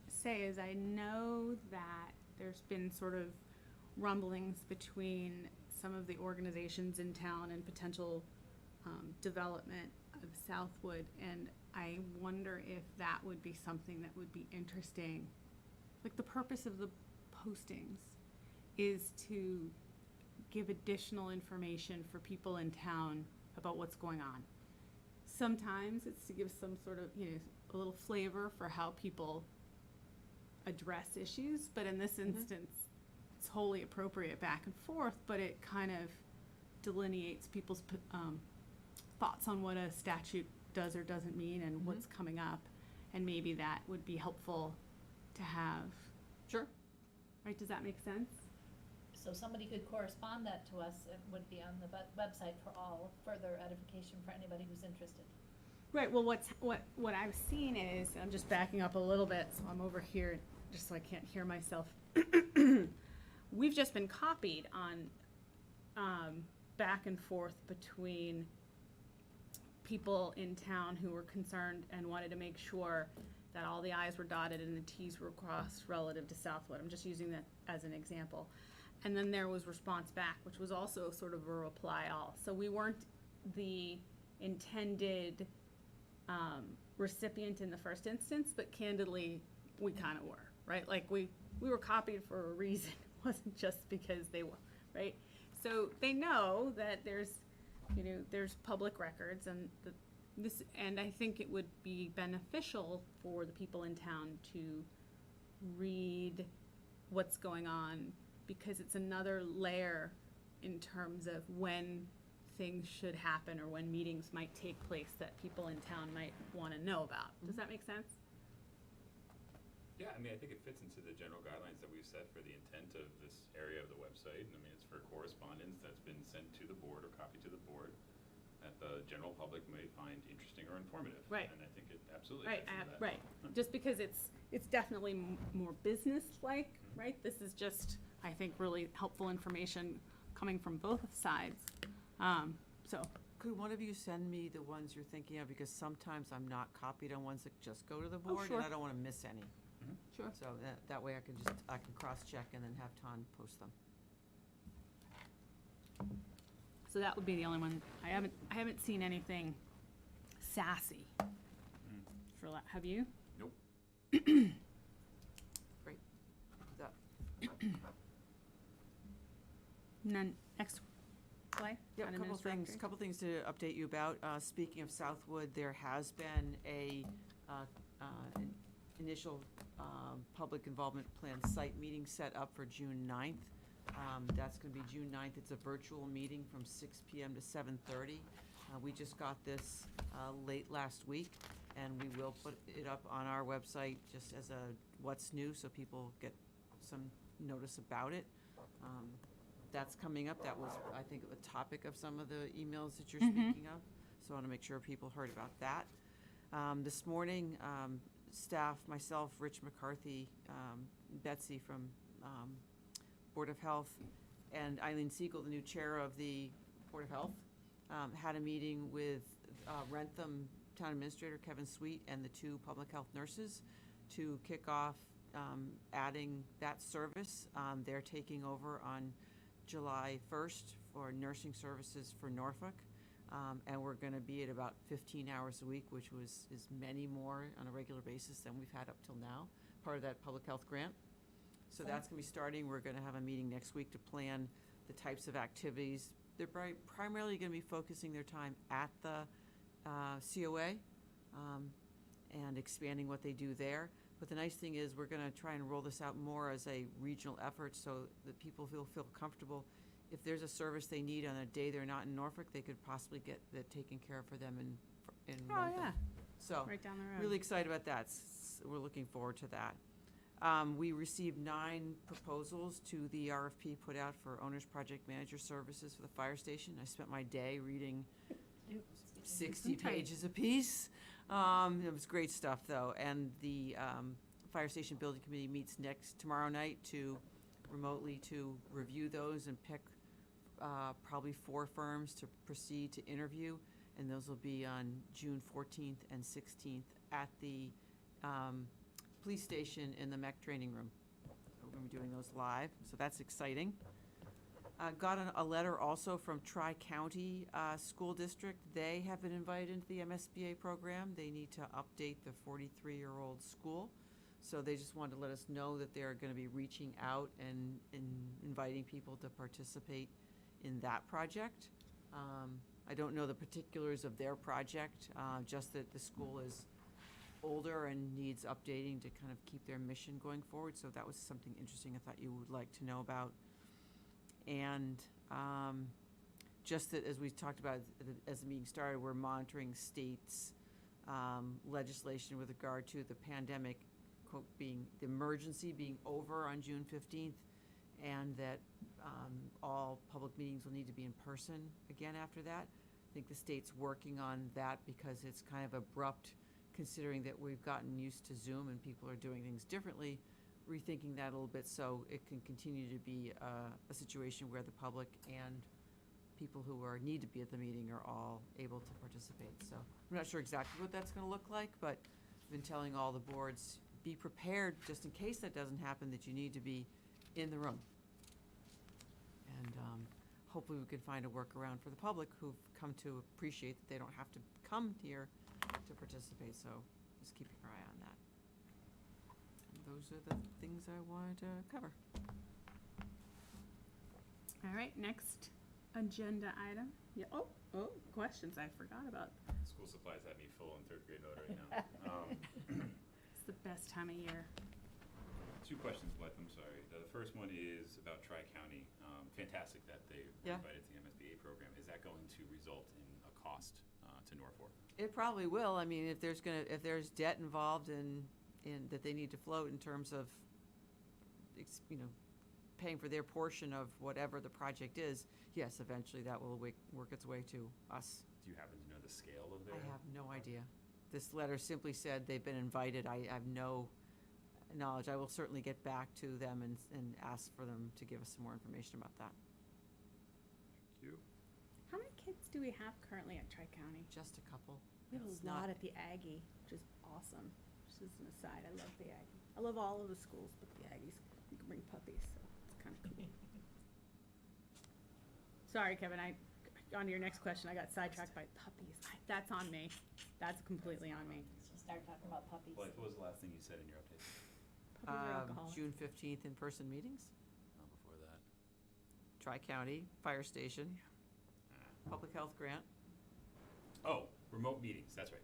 say is I know that there's been sort of rumblings between some of the organizations in town and potential development of Southwood, and I wonder if that would be something that would be interesting. Like, the purpose of the postings is to give additional information for people in town about what's going on. Sometimes it's to give some sort of, a little flavor for how people address issues, but in this instance, it's wholly appropriate back and forth, but it kind of delineates people's thoughts on what a statute does or doesn't mean and what's coming up, and maybe that would be helpful to have. Sure. Right, does that make sense? So somebody could correspond that to us, it would be on the website for all further edification for anybody who's interested. Right, well, what I've seen is, I'm just backing up a little bit, so I'm over here, just so I can't hear myself. We've just been copied on back and forth between people in town who were concerned and wanted to make sure that all the i's were dotted and the t's were crossed relative to Southwood. I'm just using that as an example. And then there was response back, which was also sort of a reply all. So we weren't the intended recipient in the first instance, but candidly, we kind of were, right? Like, we were copied for a reason. It wasn't just because they were, right? So they know that there's public records, and and I think it would be beneficial for the people in town to read what's going on, because it's another layer in terms of when things should happen or when meetings might take place that people in town might want to know about. Does that make sense? Yeah, I mean, I think it fits into the general guidelines that we've set for the intent of this area of the website. I mean, it's for correspondence that's been sent to the board or copied to the board at the general general public may find interesting or informative. Right. And I think it absolutely Right, fits into that. right. Just because it's definitely more business-like, right? This is just, I think, really helpful information coming from both sides. So, Could one of you send me the ones you're thinking of, because sometimes I'm not copied on ones that just go to the board, sure. and I don't wanna miss any. sure. So that way I can cross-check and then have Ton post them. So that would be the only one. I haven't seen anything sassy. For have you? Nope. Great. That- None. Next. Clay? Yeah, Town a Administrator? couple things to update you about. Speaking of Southwood, there has been an initial public involvement plan site meeting set up for June 9th. That's gonna be June 9th. It's a virtual meeting from 6 PM to 7:30. We just got this late last week, and we will put it up on our website just as a what's new, so people get some notice about it. That's coming up. That was, I think, a topic of some of the emails that you're speaking of. So I want to make sure people heard about that. This morning, staff, myself, Rich McCarthy, Betsy from Board of Health, and Eileen Siegel, the new chair of the Board of Health, had a meeting with Rentham Town Administrator Kevin Sweet and the 2 public health nurses to kick off adding that service. They're taking over on July 1st for nursing services for Norfolk. And we're going to be at about 15 hours a week, which is many more on a regular basis than we've had up till now, part of that public health grant. So that's going to be starting. We're going to have a meeting next week to plan the types of activities. They're primarily going to be focusing their time at the COA and expanding what they do there. But the nice thing is we're going to try and roll this out more as a regional effort so that people feel comfortable. If there's a service they need on a day they're not in Norfolk, they could possibly get that taken care of for them in Oh, Rentham. yeah. So Right down the road. really excited about that. We're looking forward to that. We received 9 proposals to the RFP put out for Owner's Project Manager Services for the fire station. I spent my day reading 60 pages apiece. It was great stuff, though. And the Fire Station Building Committee meets tomorrow night remotely to review those and pick probably 4 firms to proceed to interview. And those will be on June 14th and 16th at the police station in the MEC training room. So we're going to be doing those live, so that's exciting. Got a letter also from Tri-County School District. They have been invited into the MSBA program. They need to update the 43-year-old school. So they just wanted to let us know that they're going to be reaching out and inviting people to participate in that project. I don't know the particulars of their project, just that the school is older and needs updating to kind of keep their mission going forward. So that was something interesting I thought you would like to know about. And just that, as we talked about as the meeting started, we're monitoring states' legislation with regard to the pandemic, quote, the emergency being over on June 15th, and that all public meetings will need to be in person again after that. I think the state's working on that because it's kind of abrupt, considering that we've gotten used to Zoom and people are doing things differently, rethinking that a little bit so it can continue to be a situation where the public and people who need to be at the meeting are all able to participate. So I'm not sure exactly what that's going to look like, but I've been telling all the boards, be prepared just in case that doesn't happen, that you need to be in the room. And hopefully we can find a workaround for the public who've come to appreciate that they don't have to come here to participate. So just keeping our eye on that. Those are the things I wanted to cover. All right, next agenda item. Yeah. Oh, questions I forgot about. School supplies have me full in 3rd grade mode right now. It's the best time of year. 2 questions, Blythe, I'm sorry. The first one is about Tri-County. Fantastic that they were invited to the MSBA program. Is that going to result in a cost to Norfolk? It probably will. I mean, if there's debt involved in that they need to float in terms of, paying for their portion of whatever the project is, yes, eventually that will work its way to us. Do you happen to know the scale of their? I have no idea. This letter simply said they've been invited. I have no knowledge. I will certainly get back to them and ask for them to give us some more information about that. Thank you. How many kids do we have currently at Tri-County? Just a couple. We have It's a lot not- at the Aggie, which is awesome. Just as an aside, I love the Aggie. I love all of the schools, but the Aggies, you can bring puppies, so it's kind of cool. Sorry, Kevin, on to your next question, I got sidetracked by puppies. That's on me. That's completely on me. She started talking about puppies. Blythe, what was the last thing you said in your update? Puppies are alcoholic. June 15th in-person meetings, Not before that. Tri-County, Fire Station, Public Health Grant. Oh, remote meetings, that's right.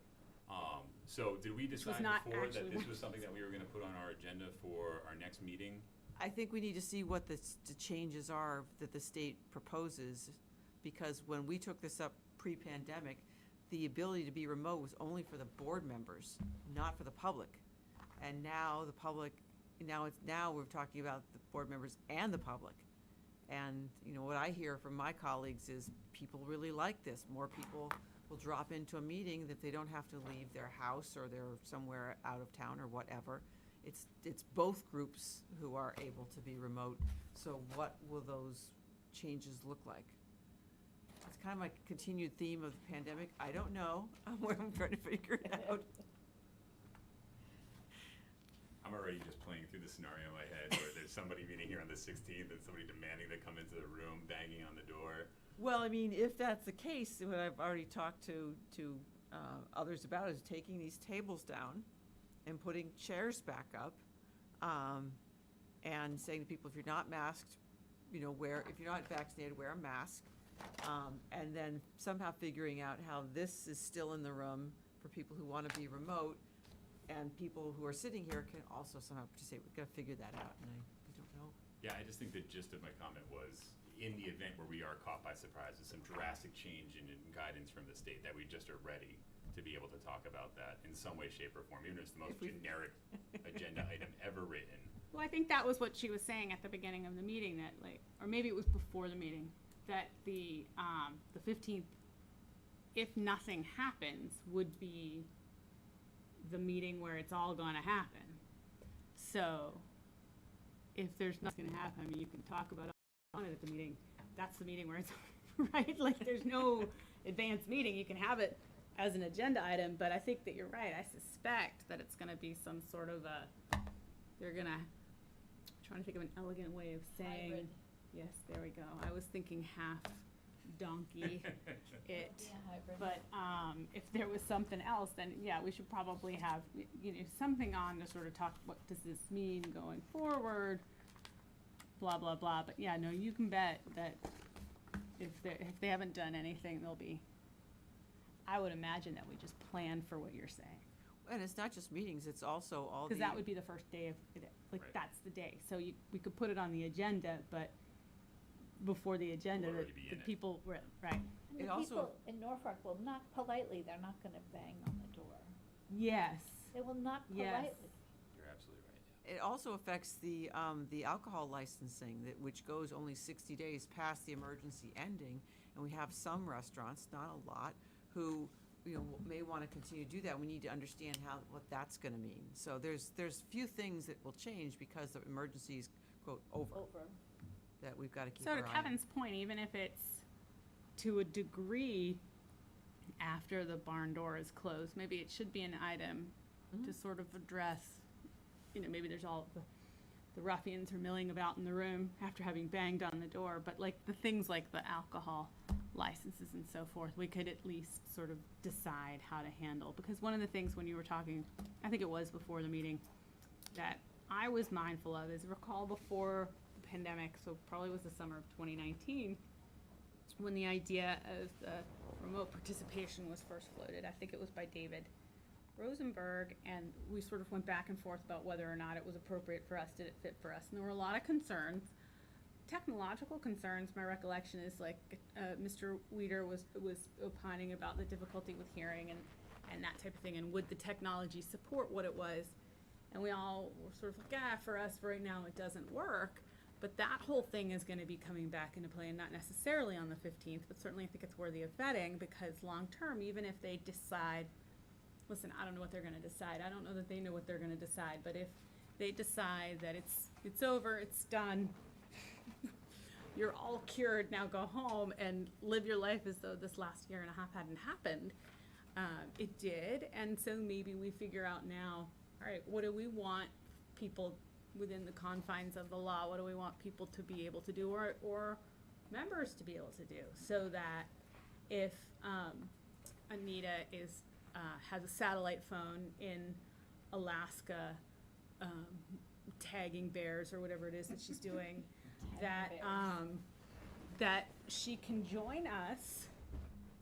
So did we was decide not before that actually this one. was something that we were gonna put on our agenda for our next meeting? I think we need to see what the changes are that the state proposes, because when we took this up pre-pandemic, the ability to be remote was only for the board members, not for the public. And now the public, now we're talking about the board members and the public. And, you know, what I hear from my colleagues is people really like this. More people will drop into a meeting that they don't have to leave their house or they're somewhere out of town or whatever. It's both groups who are able to be remote. So what will those changes look like? It's kind of like a continued theme of the pandemic. I don't know. I'm trying to figure it out. I'm already just playing through the scenario in my head where there's somebody meeting here on the 16th and somebody demanding to come into the room, banging on the door. Well, I mean, if that's the case, what I've already talked to others about is taking these tables down and putting chairs back up, and saying to people, if you're not masked, you know, if you're not vaccinated, wear a mask. And then somehow figuring out how this is still in the room for people who want to be remote, and people who are sitting here can also somehow participate. We've got to figure that out, and I don't know. Yeah, I just think the gist of my comment was, in the event where we are caught by surprise with some drastic change in guidance from the state, that we just are ready to be able to talk about that in some way, shape, or form, even if it's the most generic agenda item ever written. Well, I think that was what she was saying at the beginning of the meeting, that like, or maybe it was before the meeting, that the 15th, if nothing happens, would be the meeting where it's all gonna happen. So if there's nothing gonna happen, I mean, you can talk about it at the meeting. That's the meeting where it's, right? Like, there's no advanced meeting. You can have it as an agenda item, but I think that you're right. I suspect that it's gonna be some sort of they're gonna, trying to think of an elegant way of saying. Hybrid. Yes, there we go. I was thinking half donkey it. Yeah, hybrid. But if there was something else, then yeah, we should probably have, you know, something on to sort of talk, what does this mean going forward, blah, blah, blah. But yeah, no, you can bet that if they haven't done anything, they'll be, I would imagine that we just plan for what you're saying. And it's not just meetings, it's also all the. Because that would be the first day of it, like, Right. that's the day. So we could put it on the agenda, but before the agenda, We'll the already be in it. people, right. And It the also- people in Norfolk will knock politely, they're not gonna bang on the door. Yes. They will knock Yes. politely. You're absolutely right, yeah. It also affects the alcohol licensing, which goes only 60 days past the emergency ending. And we have some restaurants, not a lot, who, you know, may want to continue to do that. We need to understand what that's going to mean. So there's few things that will change because the emergency is, quote, over, that we've got to keep So our to eye on. Kevin's point, even if it's to a degree after the barn door is closed, maybe it should be an item to sort of address, you know, maybe there's all the ruffians are milling about in the room after having banged on the door, but like the things like the alcohol licenses and so forth, we could at least sort of decide how to handle. Because one of the things when you were talking, I think it was before the meeting, that I was mindful of is recall before the pandemic, so probably was the summer of 2019, when the idea of the remote participation was first floated. I think it was by David Rosenberg, and we sort of went back and forth about whether or not it was appropriate for us, did it fit for us, and there were a lot of concerns. Technological concerns, my recollection is like Mr. Weeder was opining about the difficulty with hearing and that type of thing, and would the technology support what it was, and we all were sort of like, for us right now it doesn't work, But that whole thing is gonna be coming back into play, and not necessarily on the 15th, but certainly I think it's worthy of vetting, because long-term, even if they decide, listen, I don't know what they're gonna decide, I don't know that they know what they're gonna decide, but if they decide that it's over, it's done, you're all cured, now go home and live your life as though this last year and a half hadn't happened. It did, and so maybe we figure out now, all right, what do we want people within the confines of the law, what do we want people to be able to do, or members to be able to do, so that if Anita has a satellite phone in Alaska, tagging bears or whatever it is that she's doing, that that she can join us,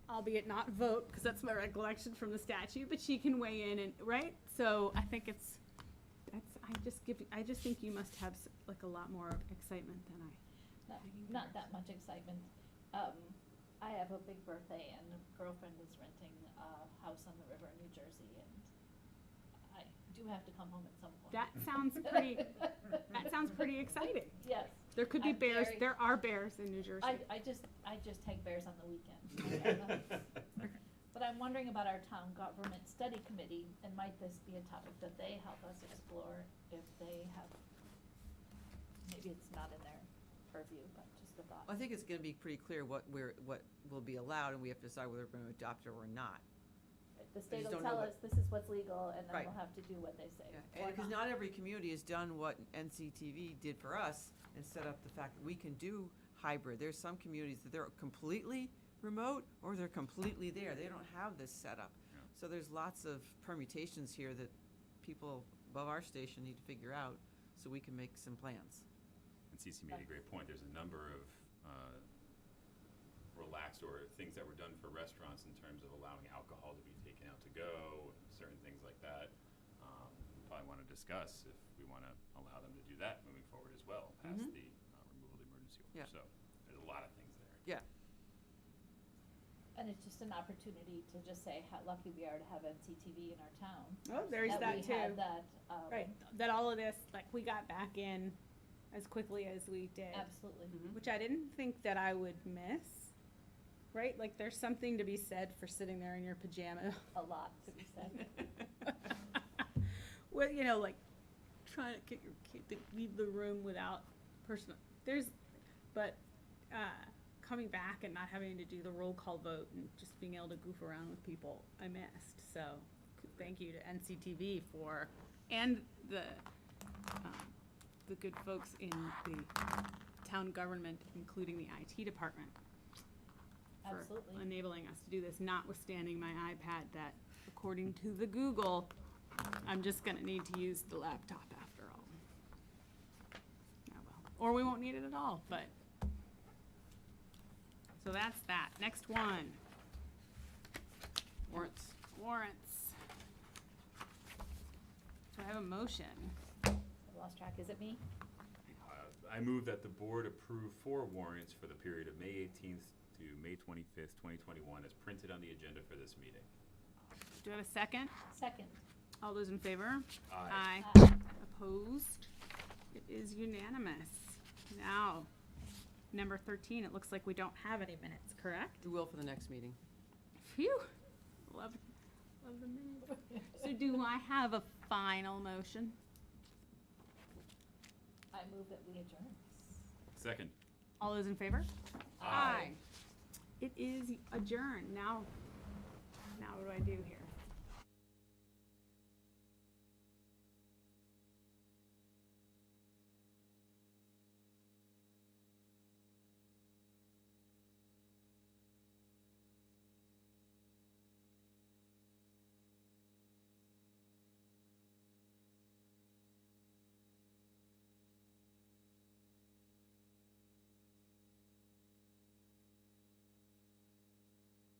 albeit not vote, because that's my recollection from the statute, but she can weigh in, and right. So I think I just think you must have like a lot more excitement than I. Not that much excitement. I have a big birthday, and a girlfriend is renting a house on the river in New Jersey, and I do have to come home at some point. That sounds pretty. That sounds pretty exciting. Yes. There could be I'm bears. very- There are bears in New Jersey. I just take bears on the weekend. But I'm wondering about our town government study committee, and might this be a topic that they help us explore if they have, maybe it's not in their purview, but just a thought. I think it's gonna be pretty clear what will be allowed, and we have to decide whether we're gonna adopt it or not. The state just will don't know tell what- us this is what's legal, and then Right. we'll have to do what they say. Yeah, or and because not every community has done what NCTV did for us and set up the fact that we can do hybrid. There's some communities that they're completely remote or they're completely there. They don't have this setup. Yeah. So there's lots of permutations here that people above our station need to figure out so we can make some plans. And CC made a great point. There's a number of relaxed or things that were done for restaurants in terms of allowing alcohol to be taken out to go, certain things like that. We probably want to discuss if we want to allow them to do that moving forward as well, past Mhm. the removal of the emergency order. Yeah. So there's a lot of things there. Yeah. And it's just an opportunity to just say how lucky we are to have NCTV in our town. Oh, there's that we too. had that, Right. That all of this, like, we got back in as quickly as we did. absolutely. Mhm. Which I didn't think that I would miss. Right? Like, there's something to be said for sitting there in your pajama. A lot to be said. Well, you know, like, trying to get your kid to leave the room without personal, but coming back and not having to do the roll call vote and just being able to goof around with people, I missed. So thank you to NCTV and the good folks in the town government, including the IT department, for Absolutely. enabling us to do this, notwithstanding my iPad that, according to the Google, I'm just gonna need to use the laptop after all. Oh well. Or we won't need it at all, but. So that's that. Next one. Warrants. Warrants. So I have a motion. I lost track. Is it me? I move that the board approve 4 warrants for the period of May 18th to May 25th, 2021, as printed on the agenda for this meeting. Do I have a second? Second. All those in favor? Aye. Opposed? It is unanimous. Now, number 13, it looks like we don't have any minutes, correct? We will for the next meeting. Phew. Love the minutes. So do I have a final motion? I move that we adjourn. Second. All those in favor? Aye. It is adjourned. Now what do I do here?